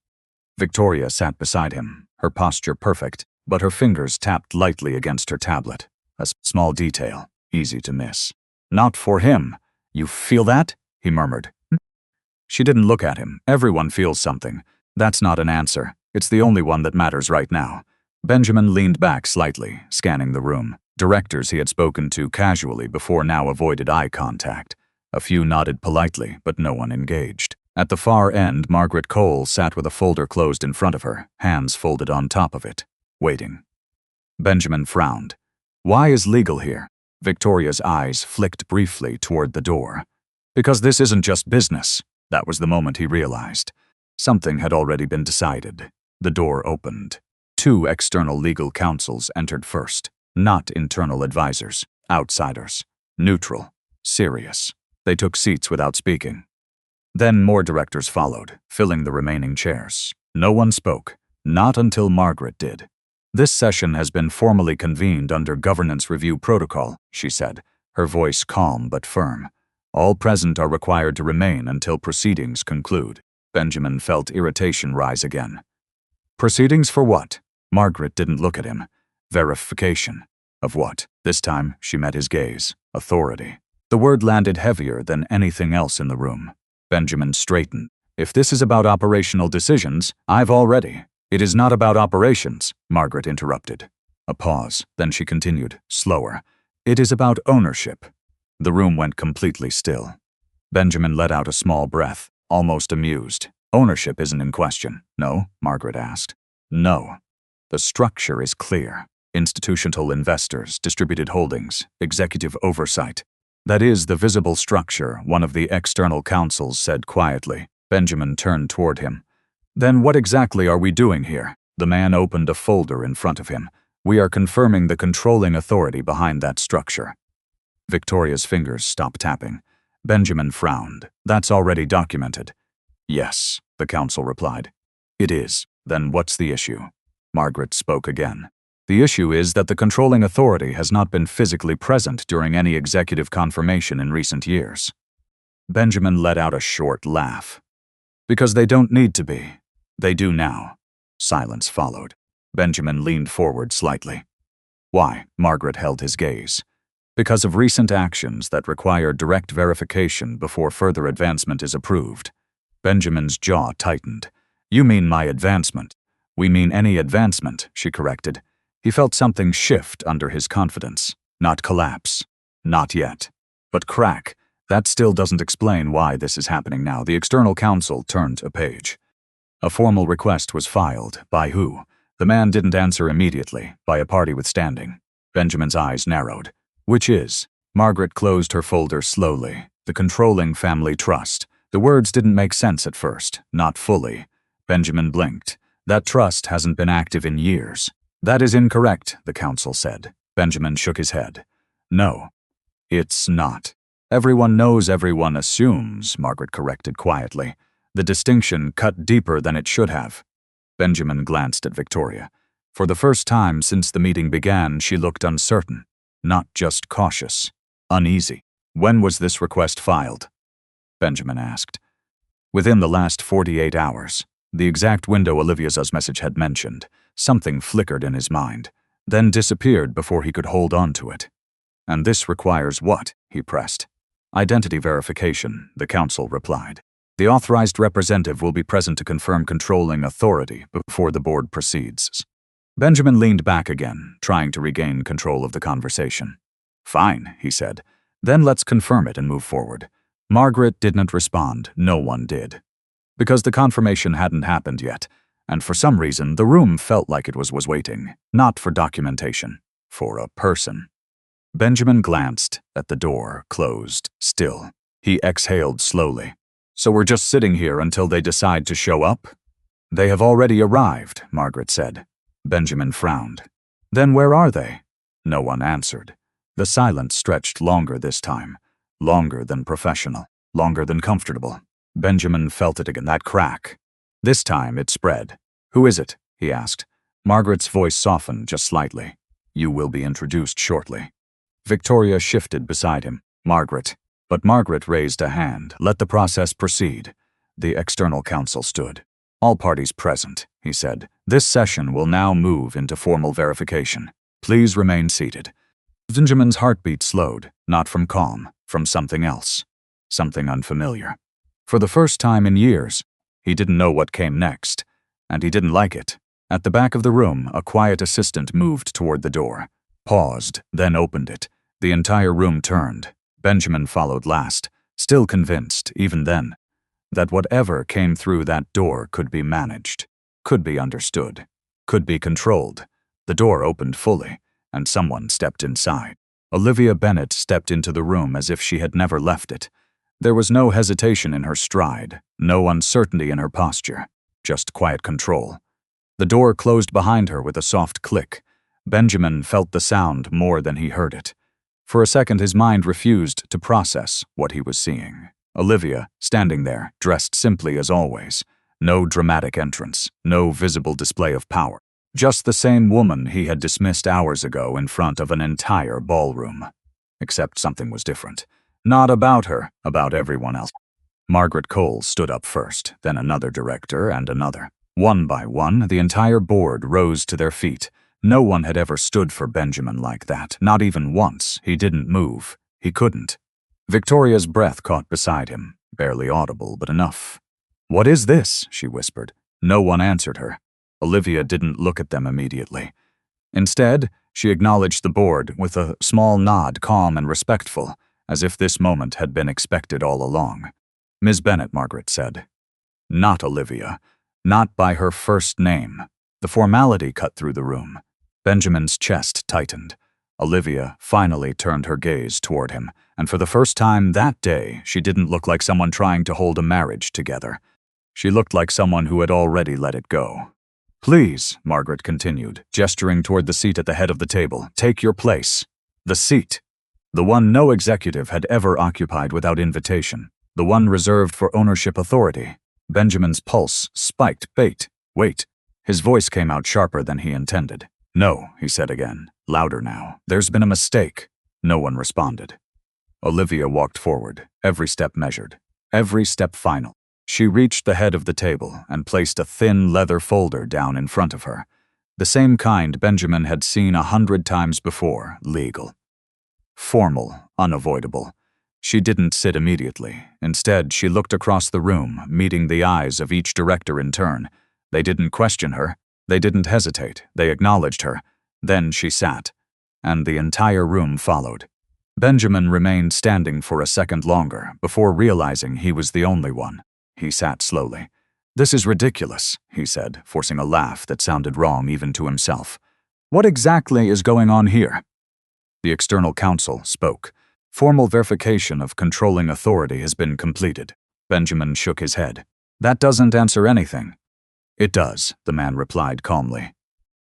Speaker 1: Victoria sat beside him, her posture perfect, but her fingers tapped lightly against her tablet. A small detail, easy to miss. Not for him. You feel that? He murmured. She didn't look at him. Everyone feels something. That's not an answer. It's the only one that matters right now. Benjamin leaned back slightly, scanning the room. Directors he had spoken to casually before now avoided eye contact. A few nodded politely, but no one engaged. At the far end, Margaret Cole sat with a folder closed in front of her, hands folded on top of it, waiting. Benjamin frowned. Why is legal here? Victoria's eyes flicked briefly toward the door. Because this isn't just business. That was the moment he realized. Something had already been decided. The door opened. 2 external legal counsels entered first. Not internal advisors, outsiders. Neutral, serious. They took seats without speaking. Then more directors followed, filling the remaining chairs. No one spoke, not until Margaret did. This session has been formally convened under governance review protocol, she said, her voice calm but firm. All present are required to remain until proceedings conclude. Benjamin felt irritation rise again. Proceedings for what? Margaret didn't look at him. Verification. Of what? This time, she met his gaze. Authority. The word landed heavier than anything else in the room. Benjamin straightened. If this is about operational decisions, I've already. It is not about operations, Margaret interrupted. A pause, then she continued, slower. It is about ownership. The room went completely still. Benjamin let out a small breath, almost amused. Ownership isn't in question. No, Margaret asked. No. The structure is clear. Institutional investors, distributed holdings, executive oversight. That is the visible structure, one of the external counsels said quietly. Benjamin turned toward him. Then what exactly are we doing here? The man opened a folder in front of him. We are confirming the controlling authority behind that structure. Victoria's fingers stopped tapping. Benjamin frowned. That's already documented. Yes, the counsel replied. It is. Then what's the issue? Margaret spoke again. The issue is that the controlling authority has not been physically present during any executive confirmation in recent years. Benjamin let out a short laugh. Because they don't need to be. They do now. Silence followed. Benjamin leaned forward slightly. Why? Margaret held his gaze. Because of recent actions that require direct verification before further advancement is approved. Benjamin's jaw tightened. You mean my advancement? We mean any advancement, she corrected. He felt something shift under his confidence. Not collapse. Not yet. But crack. That still doesn't explain why this is happening now. The external counsel turned a page. A formal request was filed. By who? The man didn't answer immediately. By a party with standing. Benjamin's eyes narrowed. Which is? Margaret closed her folder slowly. The controlling family trust. The words didn't make sense at first. Not fully. Benjamin blinked. That trust hasn't been active in years. That is incorrect, the counsel said. Benjamin shook his head. No, it's not. Everyone knows everyone assumes, Margaret corrected quietly. The distinction cut deeper than it should have. Benjamin glanced at Victoria. For the first time since the meeting began, she looked uncertain. Not just cautious. Uneasy. When was this request filed? Benjamin asked. Within the last 48 hours, the exact window Olivia's message had mentioned, something flickered in his mind, then disappeared before he could hold on to it. And this requires what? He pressed. Identity verification, the council replied. The authorized representative will be present to confirm controlling authority before the board proceeds. Benjamin leaned back again, trying to regain control of the conversation. Fine, he said. Then let's confirm it and move forward. Margaret didn't respond. No one did. Because the confirmation hadn't happened yet, and for some reason the room felt like it was waiting, not for documentation, for a person. Benjamin glanced at the door, closed, still. He exhaled slowly. So we're just sitting here until they decide to show up? They have already arrived, Margaret said. Benjamin frowned. Then where are they? No one answered. The silence stretched longer this time. Longer than professional. Longer than comfortable. Benjamin felt it again, that crack. This time it spread. Who is it? He asked. Margaret's voice softened just slightly. You will be introduced shortly. Victoria shifted beside him. Margaret. But Margaret raised a hand. Let the process proceed. The external counsel stood. All parties present, he said. This session will now move into formal verification. Please remain seated. Benjamin's heartbeat slowed, not from calm, from something else. Something unfamiliar. For the first time in years, he didn't know what came next, and he didn't like it. At the back of the room, a quiet assistant moved toward the door, paused, then opened it. The entire room turned. Benjamin followed last, still convinced, even then, that whatever came through that door could be managed, could be understood, could be controlled. The door opened fully, and someone stepped inside. Olivia Bennet stepped into the room as if she had never left it. There was no hesitation in her stride, no uncertainty in her posture, just quiet control. The door closed behind her with a soft click. Benjamin felt the sound more than he heard it. For a second, his mind refused to process what he was seeing. Olivia, standing there, dressed simply as always. No dramatic entrance, no visible display of power. Just the same woman he had dismissed hours ago in front of an entire ballroom. Except something was different. Not about her, about everyone else. Margaret Cole stood up first, then another director and another. One by one, the entire board rose to their feet. No one had ever stood for Benjamin like that, not even once. He didn't move. He couldn't. Victoria's breath caught beside him, barely audible, but enough. What is this? She whispered. No one answered her. Olivia didn't look at them immediately. Instead, she acknowledged the board with a small nod, calm and respectful, as if this moment had been expected all along. Ms. Bennet, Margaret said. Not Olivia. Not by her first name. The formality cut through the room. Benjamin's chest tightened. Olivia finally turned her gaze toward him, and for the first time that day, she didn't look like someone trying to hold a marriage together. She looked like someone who had already let it go. Please, Margaret continued, gesturing toward the seat at the head of the table, take your place. The seat. The one no executive had ever occupied without invitation. The one reserved for ownership authority. Benjamin's pulse spiked. Wait. His voice came out sharper than he intended. No, he said again, louder now. There's been a mistake. No one responded. Olivia walked forward, every step measured, every step final. She reached the head of the table and placed a thin leather folder down in front of her. The same kind Benjamin had seen 100 times before, legal. Formal, unavoidable. She didn't sit immediately. Instead, she looked across the room, meeting the eyes of each director in turn. They didn't question her. They didn't hesitate. They acknowledged her. Then she sat, and the entire room followed. Benjamin remained standing for a second longer before realizing he was the only one. He sat slowly. This is ridiculous, he said, forcing a laugh that sounded wrong even to himself. What exactly is going on here? The external counsel spoke. Formal verification of controlling authority has been completed. Benjamin shook his head. That doesn't answer anything. It does, the man replied calmly.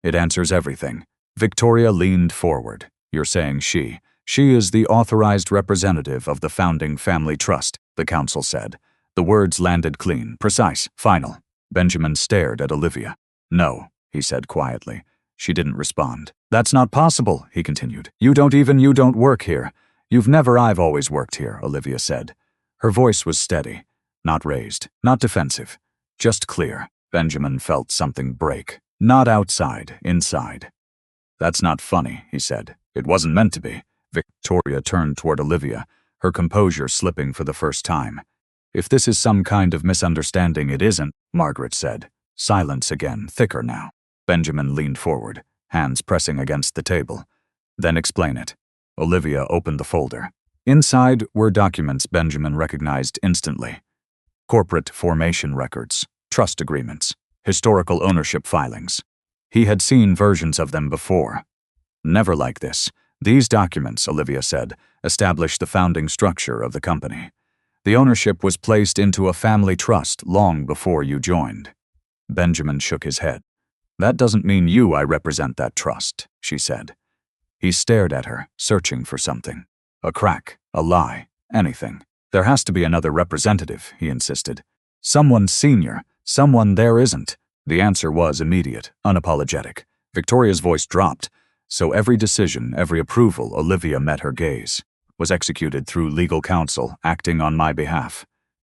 Speaker 1: It answers everything. Victoria leaned forward. You're saying she. She is the authorized representative of the founding family trust, the counsel said. The words landed clean, precise, final. Benjamin stared at Olivia. No, he said quietly. She didn't respond. That's not possible, he continued. You don't work here. I've always worked here, Olivia said. Her voice was steady. Not raised, not defensive, just clear. Benjamin felt something break. Not outside, inside. That's not funny, he said. It wasn't meant to be. Victoria turned toward Olivia, her composure slipping for the first time. If this is some kind of misunderstanding, it isn't, Margaret said. Silence again, thicker now. Benjamin leaned forward, hands pressing against the table. Then explain it. Olivia opened the folder. Inside were documents Benjamin recognized instantly. Corporate formation records, trust agreements, historical ownership filings. He had seen versions of them before. Never like this. These documents, Olivia said, established the founding structure of the company. The ownership was placed into a family trust long before you joined. Benjamin shook his head. That doesn't mean I represent that trust, she said. He stared at her, searching for something. A crack, a lie, anything. There has to be another representative, he insisted. Someone senior, someone there isn't. The answer was immediate, unapologetic. Victoria's voice dropped, so every decision, every approval, Olivia met her gaze, was executed through legal counsel acting on my behalf.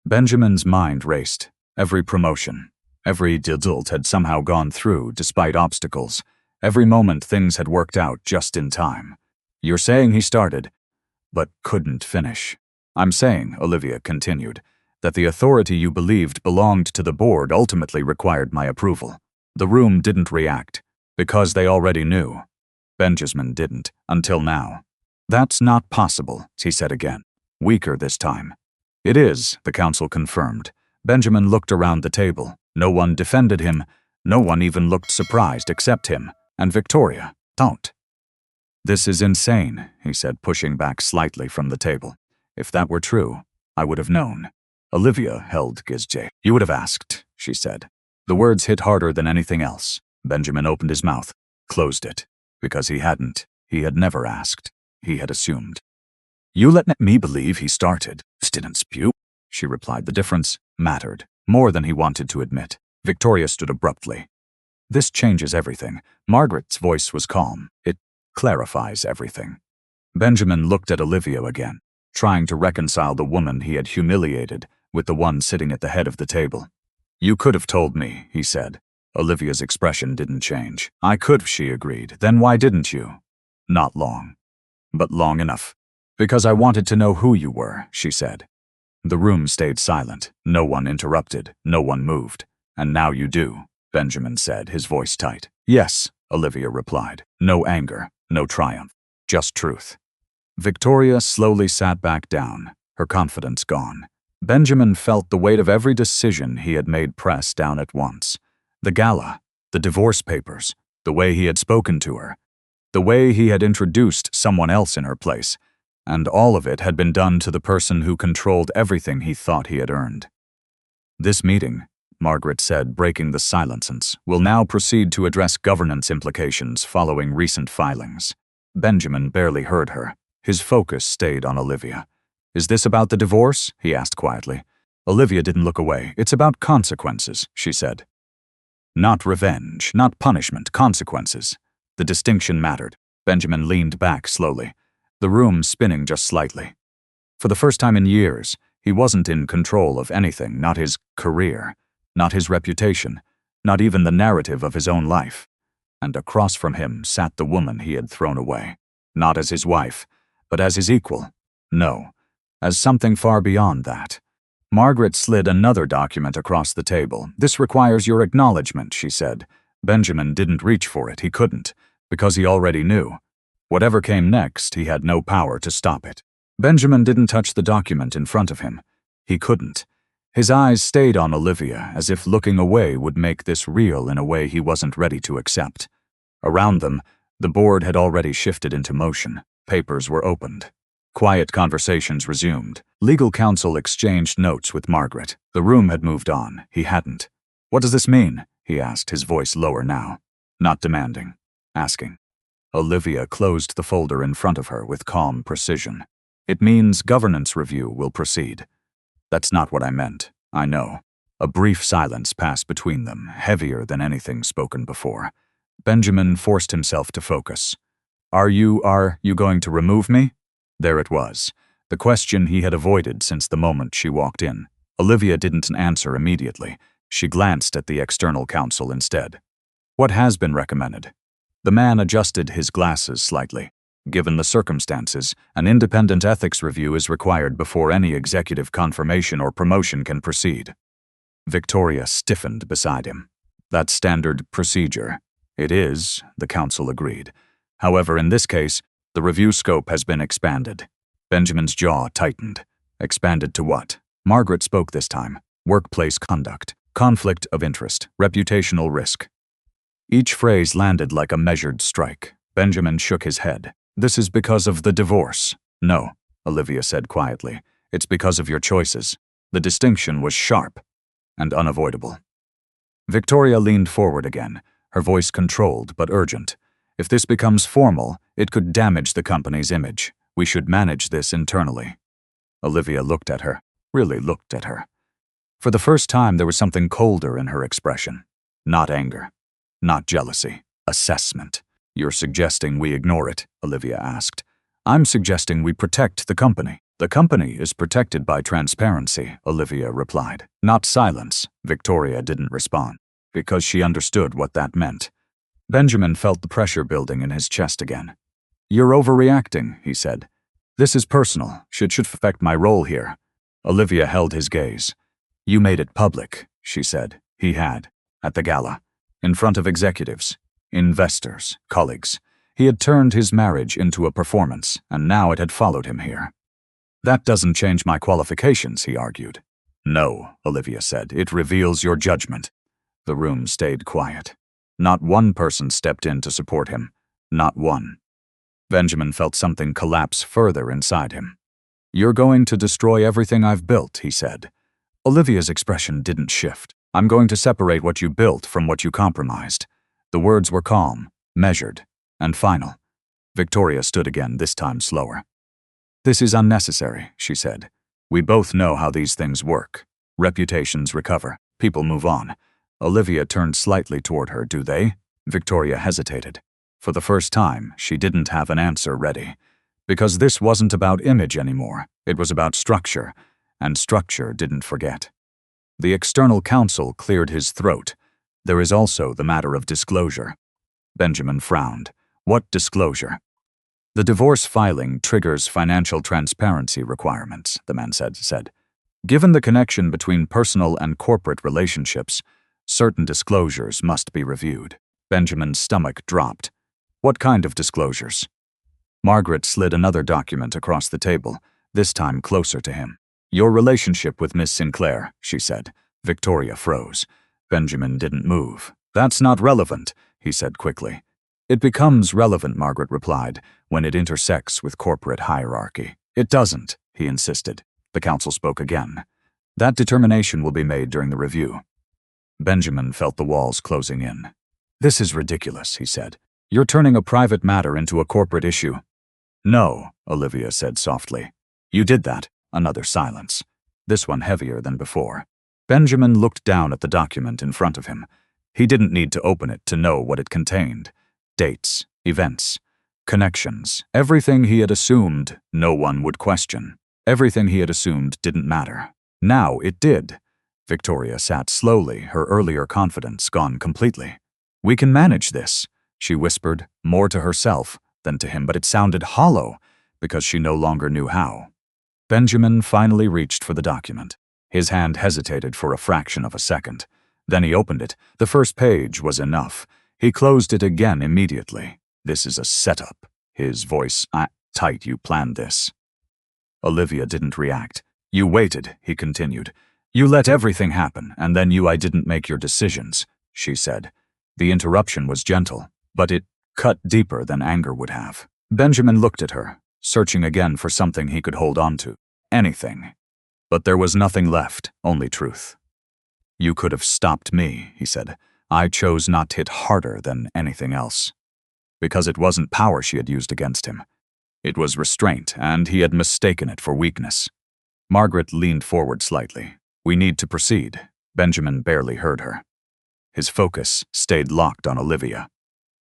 Speaker 1: Benjamin's mind raced. Every promotion, every deal had somehow gone through despite obstacles. Every moment things had worked out just in time. You're saying he started, but couldn't finish. I'm saying, Olivia continued, that the authority you believed belonged to the board ultimately required my approval. The room didn't react, because they already knew. Benjamin didn't, until now. That's not possible, he said again, weaker this time. It is, the council confirmed. Benjamin looked around the table. No one defended him. No one even looked surprised except him. And Victoria, don't. This is insane, he said, pushing back slightly from the table. If that were true, I would have known. Olivia held Gizje. You would have asked, she said. The words hit harder than anything else. Benjamin opened his mouth, closed it. Because he hadn't. He had never asked. He had assumed. You let me believe he started. Didn't spew, she replied. The difference mattered, more than he wanted to admit. Victoria stood abruptly. This changes everything. Margaret's voice was calm. It clarifies everything. Benjamin looked at Olivia again, trying to reconcile the woman he had humiliated with the one sitting at the head of the table. You could have told me, he said. Olivia's expression didn't change. I could, she agreed. Then why didn't you? Not long. But long enough. Because I wanted to know who you were, she said. The room stayed silent. No one interrupted. No one moved. And now you do, Benjamin said, his voice tight. Yes, Olivia replied. No anger, no triumph, just truth. Victoria slowly sat back down, her confidence gone. Benjamin felt the weight of every decision he had made press down at once. The gala, the divorce papers, the way he had spoken to her, the way he had introduced someone else in her place, and all of it had been done to the person who controlled everything he thought he had earned. This meeting, Margaret said, breaking the silence, will now proceed to address governance implications following recent filings. Benjamin barely heard her. His focus stayed on Olivia. Is this about the divorce? He asked quietly. Olivia didn't look away. It's about consequences, she said. Not revenge, not punishment, consequences. The distinction mattered. Benjamin leaned back slowly, the room spinning just slightly. For the first time in years, he wasn't in control of anything, not his career, not his reputation, not even the narrative of his own life. And across from him sat the woman he had thrown away, not as his wife, but as his equal. No, as something far beyond that. Margaret slid another document across the table. This requires your acknowledgement, she said. Benjamin didn't reach for it. He couldn't, because he already knew. Whatever came next, he had no power to stop it. Benjamin didn't touch the document in front of him. He couldn't. His eyes stayed on Olivia, as if looking away would make this real in a way he wasn't ready to accept. Around them, the board had already shifted into motion. Papers were opened. Quiet conversations resumed. Legal counsel exchanged notes with Margaret. The room had moved on. He hadn't. What does this mean? He asked, his voice lower now. Not demanding. Asking. Olivia closed the folder in front of her with calm precision. It means governance review will proceed. That's not what I meant. I know. A brief silence passed between them, heavier than anything spoken before. Benjamin forced himself to focus. Are you going to remove me? There it was, the question he had avoided since the moment she walked in. Olivia didn't answer immediately. She glanced at the external counsel instead. What has been recommended? The man adjusted his glasses slightly. Given the circumstances, an independent ethics review is required before any executive confirmation or promotion can proceed. Victoria stiffened beside him. That's standard procedure. It is, the counsel agreed. However, in this case, the review scope has been expanded. Benjamin's jaw tightened. Expanded to what? Margaret spoke this time. Workplace conduct, conflict of interest, reputational risk. Each phrase landed like a measured strike. Benjamin shook his head. This is because of the divorce. No, Olivia said quietly. It's because of your choices. The distinction was sharp and unavoidable. Victoria leaned forward again, her voice controlled but urgent. If this becomes formal, it could damage the company's image. We should manage this internally. Olivia looked at her, really looked at her. For the first time, there was something colder in her expression. Not anger, not jealousy, assessment. You're suggesting we ignore it, Olivia asked. I'm suggesting we protect the company. The company is protected by transparency, Olivia replied. Not silence. Victoria didn't respond, because she understood what that meant. Benjamin felt the pressure building in his chest again. You're overreacting, he said. This is personal. Should affect my role here. Olivia held his gaze. You made it public, she said. He had. At the gala. In front of executives. Investors, colleagues. He had turned his marriage into a performance, and now it had followed him here. That doesn't change my qualifications, he argued. No, Olivia said. It reveals your judgment. The room stayed quiet. Not one person stepped in to support him. Not one. Benjamin felt something collapse further inside him. You're going to destroy everything I've built, he said. Olivia's expression didn't shift. I'm going to separate what you built from what you compromised. The words were calm, measured, and final. Victoria stood again, this time slower. This is unnecessary, she said. We both know how these things work. Reputations recover. People move on. Olivia turned slightly toward her. Do they? Victoria hesitated. For the first time, she didn't have an answer ready. Because this wasn't about image anymore. It was about structure. And structure didn't forget. The external counsel cleared his throat. There is also the matter of disclosure. Benjamin frowned. What disclosure? The divorce filing triggers financial transparency requirements, the man said. Given the connection between personal and corporate relationships, certain disclosures must be reviewed. Benjamin's stomach dropped. What kind of disclosures? Margaret slid another document across the table, this time closer to him. Your relationship with Miss Sinclair, she said. Victoria froze. Benjamin didn't move. That's not relevant, he said quickly. It becomes relevant, Margaret replied, when it intersects with corporate hierarchy. It doesn't, he insisted. The counsel spoke again. That determination will be made during the review. Benjamin felt the walls closing in. This is ridiculous, he said. You're turning a private matter into a corporate issue. No, Olivia said softly. You did that. Another silence. This one heavier than before. Benjamin looked down at the document in front of him. He didn't need to open it to know what it contained. Dates, events, connections, everything he had assumed no one would question. Everything he had assumed didn't matter. Now it did. Victoria sat slowly, her earlier confidence gone completely. We can manage this, she whispered, more to herself than to him, but it sounded hollow because she no longer knew how. Benjamin finally reached for the document. His hand hesitated for a fraction of a second. Then he opened it. The first page was enough. He closed it again immediately. This is a setup. His voice tight. You planned this. Olivia didn't react. You waited, he continued. You let everything happen, and then I didn't make your decisions, she said. The interruption was gentle, but it cut deeper than anger would have. Benjamin looked at her, searching again for something he could hold on to. Anything. But there was nothing left, only truth. You could have stopped me, he said. I chose not to hit harder than anything else. Because it wasn't power she had used against him. It was restraint, and he had mistaken it for weakness. Margaret leaned forward slightly. We need to proceed. Benjamin barely heard her. His focus stayed locked on Olivia.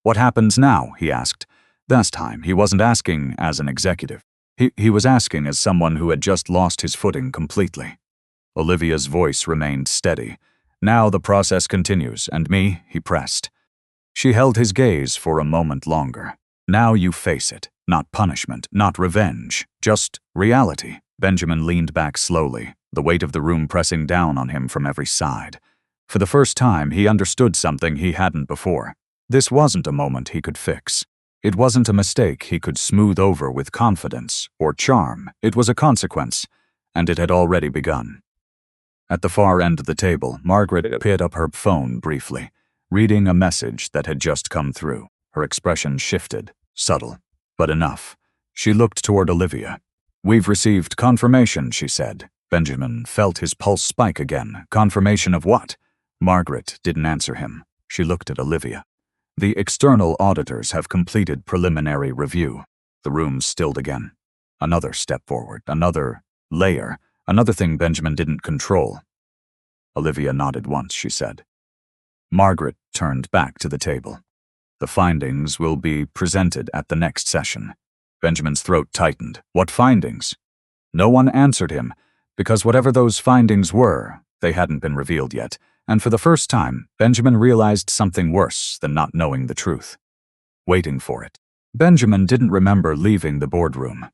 Speaker 1: What happens now? He asked. This time, he wasn't asking as an executive. He was asking as someone who had just lost his footing completely. Olivia's voice remained steady. Now the process continues, and me, he pressed. She held his gaze for a moment longer. Now you face it. Not punishment, not revenge, just reality. Benjamin leaned back slowly, the weight of the room pressing down on him from every side. For the first time, he understood something he hadn't before. This wasn't a moment he could fix. It wasn't a mistake he could smooth over with confidence or charm. It was a consequence, and it had already begun. At the far end of the table, Margaret picked up her phone briefly, reading a message that had just come through. Her expression shifted, subtle, but enough. She looked toward Olivia. "We've received confirmation," she said. Benjamin felt his pulse spike again. Confirmation of what? Margaret didn't answer him. She looked at Olivia. "The external auditors have completed preliminary review." The room stilled again. Another step forward, another layer, another thing Benjamin didn't control. Olivia nodded once, she said. Margaret turned back to the table. "The findings will be presented at the next session." Benjamin's throat tightened. What findings? No one answered him, because whatever those findings were, they hadn't been revealed yet, and for the first time, Benjamin realized something worse than not knowing the truth. Waiting for it. Benjamin didn't remember leaving the boardroom.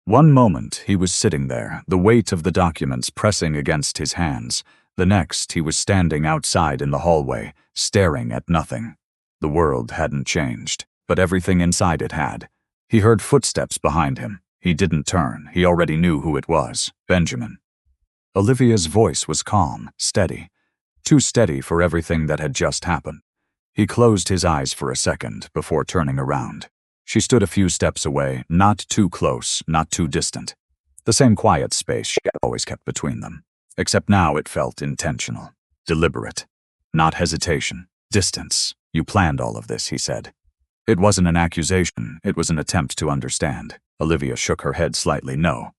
Speaker 1: One moment, he was sitting there, the weight of the documents pressing against his hands. The next, he was standing outside in the hallway, staring at nothing. The world hadn't changed, but everything inside it had. He heard footsteps behind him. He didn't turn. He already knew who it was. Benjamin. Olivia's voice was calm, steady. Too steady for everything that had just happened. He closed his eyes for a second before turning around. She stood a few steps away, not too close, not too distant. The same quiet space she always kept between them. Except now it felt intentional, deliberate. Not hesitation, distance. "You planned all of this," he said. It wasn't an accusation, it was an attempt to understand. Olivia shook her head slightly. "No.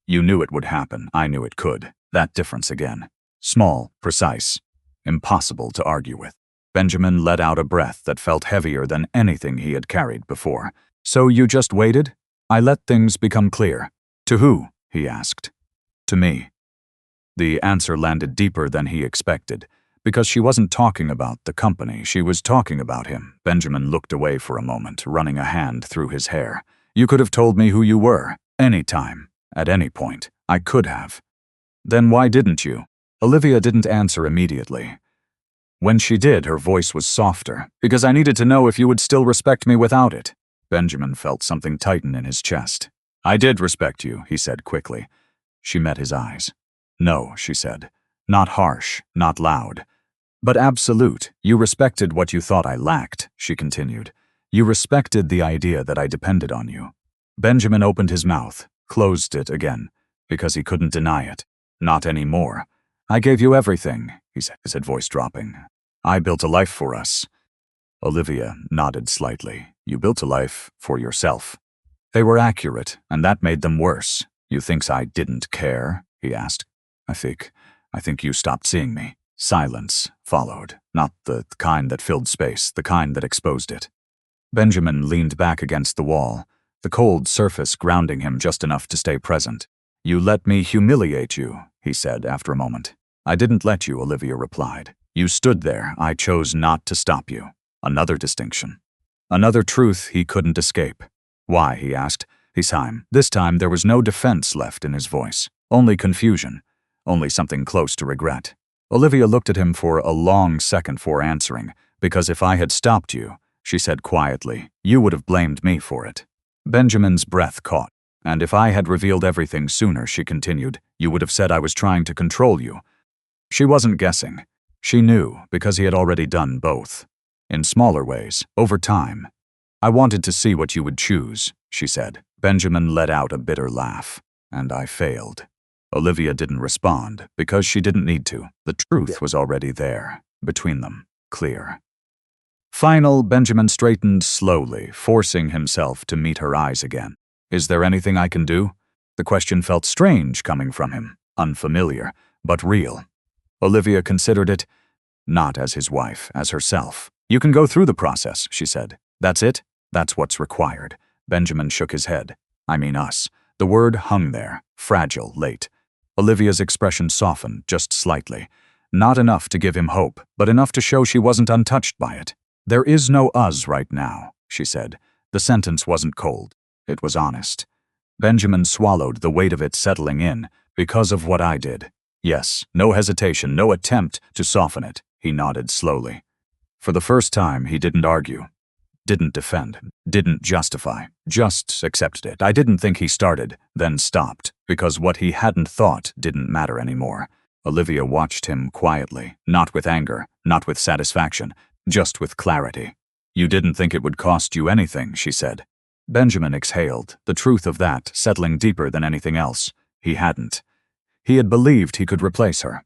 Speaker 1: You knew it would happen, I knew it could. That difference again. Small, precise, impossible to argue with." Benjamin let out a breath that felt heavier than anything he had carried before. "So you just waited? I let things become clear." "To who?" he asked. "To me." The answer landed deeper than he expected. Because she wasn't talking about the company, she was talking about him. Benjamin looked away for a moment, running a hand through his hair. "You could have told me who you were. Any time. At any point. I could have." "Then why didn't you?" Olivia didn't answer immediately. When she did, her voice was softer. "Because I needed to know if you would still respect me without it." Benjamin felt something tighten in his chest. "I did respect you," he said quickly. She met his eyes. "No," she said. "Not harsh, not loud. But absolute. You respected what you thought I lacked," she continued. "You respected the idea that I depended on you." Benjamin opened his mouth, closed it again, because he couldn't deny it. "Not anymore. I gave you everything," he said, his voice dropping. "I built a life for us." Olivia nodded slightly. "You built a life for yourself." They were accurate, and that made them worse. "You think I didn't care?" he asked. I think you stopped seeing me." Silence followed, not the kind that filled space, the kind that exposed it. Benjamin leaned back against the wall, the cold surface grounding him just enough to stay present. "You let me humiliate you," he said after a moment. "I didn't let you," Olivia replied. "You stood there. I chose not to stop you." Another distinction. Another truth he couldn't escape. "Why?" he asked. This time there was no defense left in his voice, only confusion, only something close to regret. Olivia looked at him for a long second before answering. "Because if I had stopped you," she said quietly, "you would have blamed me for it." Benjamin's breath caught. "And if I had revealed everything sooner," she continued, "you would have said I was trying to control you." She wasn't guessing. She knew, because he had already done both. In smaller ways, over time. "I wanted to see what you would choose," she said. Benjamin let out a bitter laugh. "And I failed." Olivia didn't respond, because she didn't need to. The truth was already there, between them, clear. Benjamin straightened slowly, forcing himself to meet her eyes again. "Is there anything I can do?" The question felt strange coming from him, unfamiliar, but real. Olivia considered it, not as his wife, as herself. "You can go through the process," she said. "That's it? That's what's required." Benjamin shook his head. "I mean us." The word hung there, fragile, late. Olivia's expression softened just slightly. Not enough to give him hope, but enough to show she wasn't untouched by it. "There is no us right now," she said. The sentence wasn't cold. It was honest. Benjamin swallowed, the weight of it settling in. "Because of what I did." Yes, no hesitation, no attempt to soften it. He nodded slowly. For the first time, he didn't argue. Didn't defend, didn't justify, just accepted it. "I didn't think," he started, then stopped, because what he hadn't thought didn't matter anymore. Olivia watched him quietly, not with anger, not with satisfaction, just with clarity. "You didn't think it would cost you anything," she said. Benjamin exhaled, the truth of that settling deeper than anything else. He hadn't. He had believed he could replace her,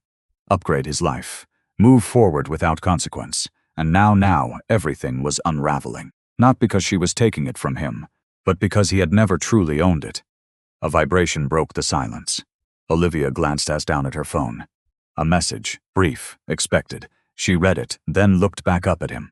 Speaker 1: upgrade his life, move forward without consequence. And now everything was unraveling. Not because she was taking it from him, but because he had never truly owned it. A vibration broke the silence. Olivia glanced down at her phone. A message, brief, expected. She read it, then looked back up at him.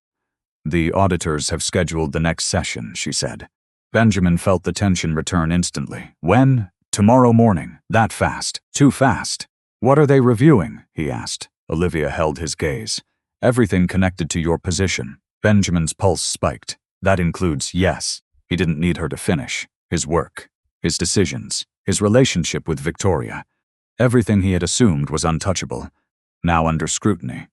Speaker 1: "The auditors have scheduled the next session," she said. Benjamin felt the tension return instantly. "When?" "Tomorrow morning." "That fast?" "Too fast." "What are they reviewing?" he asked. Olivia held his gaze. "Everything connected to your position." Benjamin's pulse spiked. "That includes," yes. He didn't need her to finish. "His work, his decisions, his relationship with Victoria." Everything he had assumed was untouchable, now under scrutiny.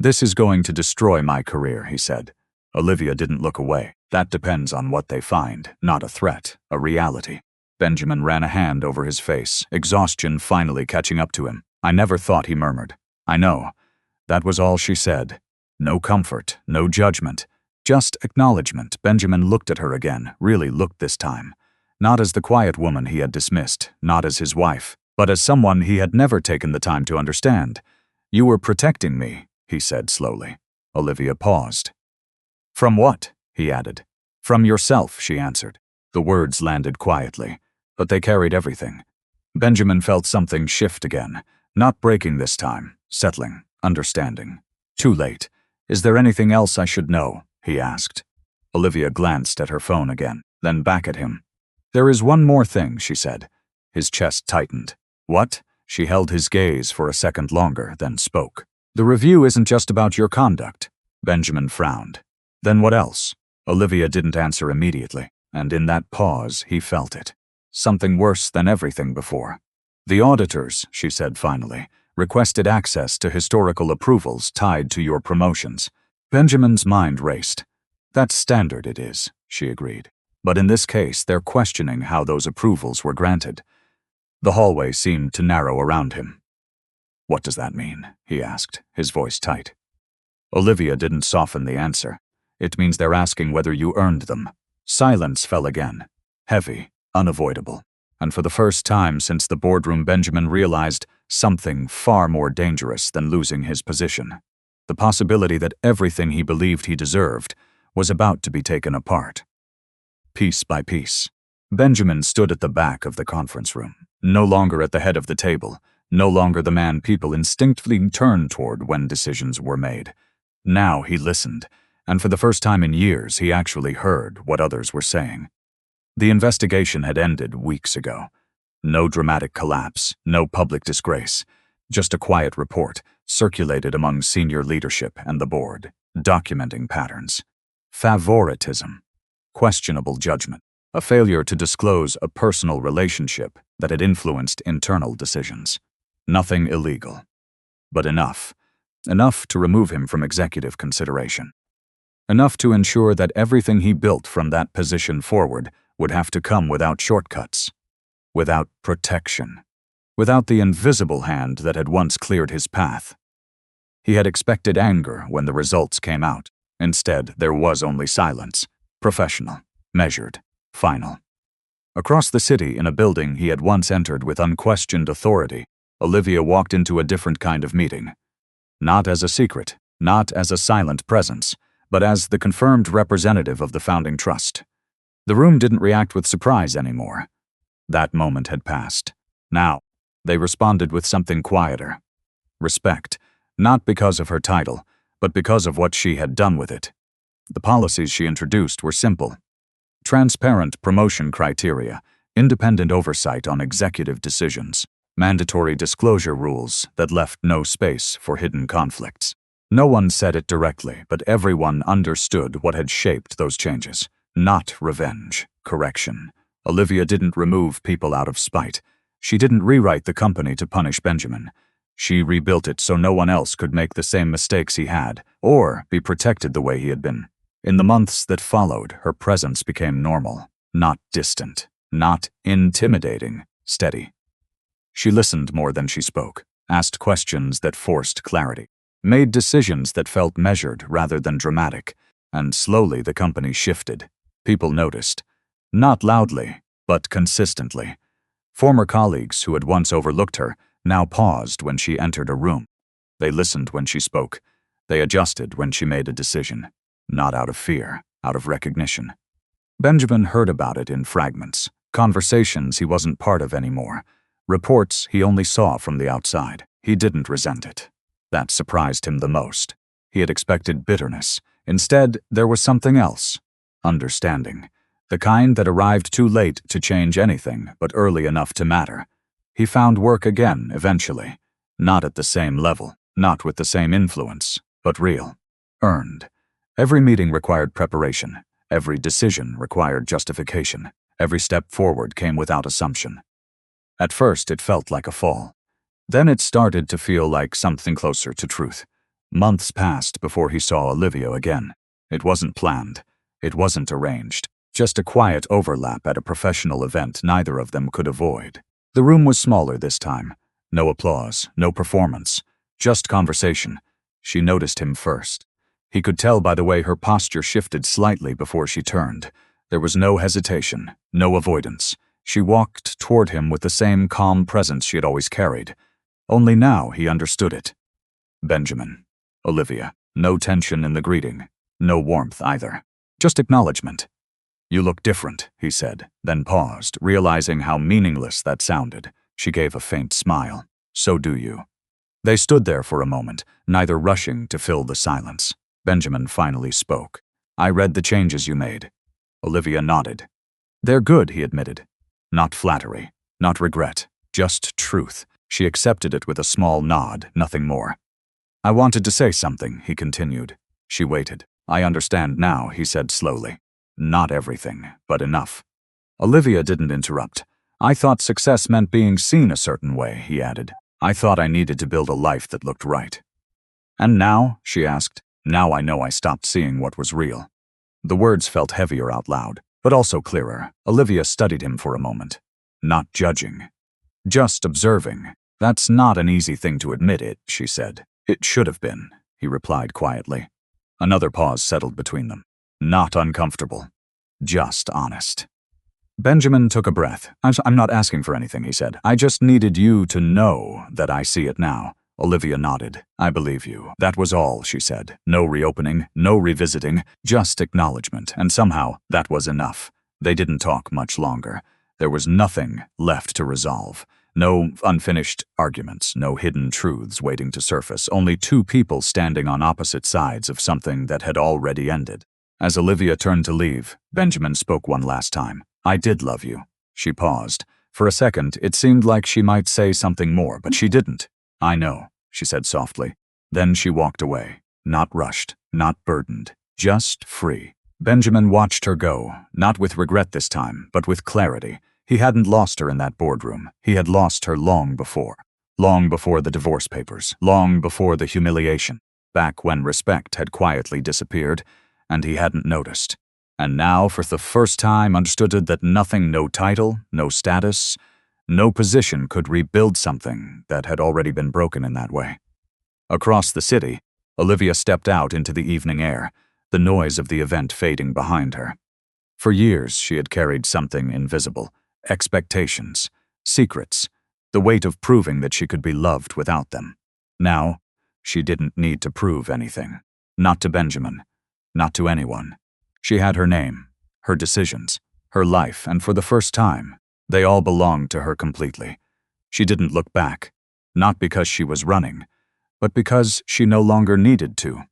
Speaker 1: "This is going to destroy my career," he said. Olivia didn't look away. "That depends on what they find, not a threat, a reality." Benjamin ran a hand over his face, exhaustion finally catching up to him. "I never thought," he murmured. "I know." That was all she said. No comfort, no judgment, just acknowledgement. Benjamin looked at her again, really looked this time. Not as the quiet woman he had dismissed, not as his wife, but as someone he had never taken the time to understand. "You were protecting me," he said slowly. Olivia paused. "From what?" he added. "From yourself," she answered. The words landed quietly, but they carried everything. Benjamin felt something shift again, not breaking this time, settling. Understanding. "Too late. Is there anything else I should know?" he asked. Olivia glanced at her phone again, then back at him. "There is one more thing," she said. His chest tightened. "What?" She held his gaze for a second longer, then spoke. "The review isn't just about your conduct." Benjamin frowned. "Then what else?" Olivia didn't answer immediately, and in that pause he felt it. Something worse than everything before. "The auditors," she said finally, "requested access to historical approvals tied to your promotions." Benjamin's mind raced. "That's standard, it is," she agreed. "But in this case, they're questioning how those approvals were granted." The hallway seemed to narrow around him. "What does that mean?" he asked, his voice tight. Olivia didn't soften the answer. "It means they're asking whether you earned them." Silence fell again. Heavy, unavoidable. And for the first time since the boardroom, Benjamin realized something far more dangerous than losing his position. The possibility that everything he believed he deserved was about to be taken apart. Piece by piece. Benjamin stood at the back of the conference room, no longer at the head of the table, no longer the man people instinctively turned toward when decisions were made. Now he listened, and for the first time in years he actually heard what others were saying. The investigation had ended weeks ago. No dramatic collapse, no public disgrace, just a quiet report circulated among senior leadership and the board, documenting patterns. Favoritism, questionable judgment, a failure to disclose a personal relationship that had influenced internal decisions. Nothing illegal, but enough to remove him from executive consideration. Enough to ensure that everything he built from that position forward would have to come without shortcuts, without protection, without the invisible hand that had once cleared his path. He had expected anger when the results came out. Instead, there was only silence, professional, measured, final. Across the city, in a building he had once entered with unquestioned authority, Olivia walked into a different kind of meeting. Not as a secret, not as a silent presence, but as the confirmed representative of the founding trust. The room didn't react with surprise anymore. That moment had passed. Now, they responded with something quieter. Respect, not because of her title, but because of what she had done with it. The policies she introduced were simple. Transparent promotion criteria, independent oversight on executive decisions, Mandatory disclosure rules that left no space for hidden conflicts. No one said it directly, but everyone understood what had shaped those changes. Not revenge, correction. Olivia didn't remove people out of spite. She didn't rewrite the company to punish Benjamin. She rebuilt it so no one else could make the same mistakes he had, or be protected the way he had been. In the months that followed, her presence became normal, not distant, not intimidating, steady. She listened more than she spoke, asked questions that forced clarity, made decisions that felt measured rather than dramatic, and slowly the company shifted. People noticed. Not loudly, but consistently. Former colleagues who had once overlooked her now paused when she entered a room. They listened when she spoke. They adjusted when she made a decision. Not out of fear, out of recognition. Benjamin heard about it in fragments, conversations he wasn't part of anymore, reports he only saw from the outside. He didn't resent it. That surprised him the most. He had expected bitterness. Instead, there was something else. Understanding. The kind that arrived too late to change anything, but early enough to matter. He found work again, eventually. Not at the same level, not with the same influence, but real. Earned. Every meeting required preparation. Every decision required justification. Every step forward came without assumption. At first, it felt like a fall. Then it started to feel like something closer to truth. Months passed before he saw Olivia again. It wasn't planned. It wasn't arranged. Just a quiet overlap at a professional event neither of them could avoid. The room was smaller this time. No applause, no performance, just conversation. She noticed him first. He could tell by the way her posture shifted slightly before she turned. There was no hesitation, no avoidance. She walked toward him with the same calm presence she had always carried. Only now he understood it. Benjamin. Olivia. No tension in the greeting. No warmth either. Just acknowledgement. "You look different," he said, then paused, realizing how meaningless that sounded. She gave a faint smile. "So do you." They stood there for a moment, neither rushing to fill the silence. Benjamin finally spoke. "I read the changes you made." Olivia nodded. "They're good," he admitted. Not flattery, not regret, just truth. She accepted it with a small nod, nothing more. "I wanted to say something," he continued. She waited. "I understand now," he said slowly. "Not everything, but enough." Olivia didn't interrupt. "I thought success meant being seen a certain way," he added. "I thought I needed to build a life that looked right." "And now?" she asked. "Now I know I stopped seeing what was real." The words felt heavier out loud, but also clearer. Olivia studied him for a moment. Not judging. Just observing. "That's not an easy thing to admit it," she said. "It should have been," he replied quietly. Another pause settled between them. Not uncomfortable. Just honest. Benjamin took a breath. I'm not asking for anything," he said. "I just needed you to know that I see it now." Olivia nodded. "I believe you." That was all, she said. No reopening, no revisiting, just acknowledgement, and somehow that was enough. They didn't talk much longer. There was nothing left to resolve. No unfinished arguments, no hidden truths waiting to surface, only two people standing on opposite sides of something that had already ended. As Olivia turned to leave, Benjamin spoke one last time. "I did love you." She paused. For a second, it seemed like she might say something more, but she didn't. "I know," she said softly. Then she walked away. Not rushed, not burdened, just free. Benjamin watched her go, not with regret this time, but with clarity. He hadn't lost her in that boardroom. He had lost her long before. Long before the divorce papers, long before the humiliation, back when respect had quietly disappeared, and he hadn't noticed. And now, for the first time, understood that nothing, no title, no status, no position could rebuild something that had already been broken in that way. Across the city, Olivia stepped out into the evening air, the noise of the event fading behind her. For years, she had carried something invisible, expectations, secrets, the weight of proving that she could be loved without them. Now, she didn't need to prove anything. Not to Benjamin. Not to anyone. She had her name, her decisions, her life, and for the first time, they all belonged to her completely. She didn't look back, not because she was running, but because she no longer needed to.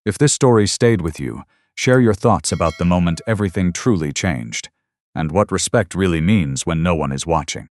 Speaker 1: If this story stayed with you, share your thoughts about the moment everything truly changed, and what respect really means when no one is watching.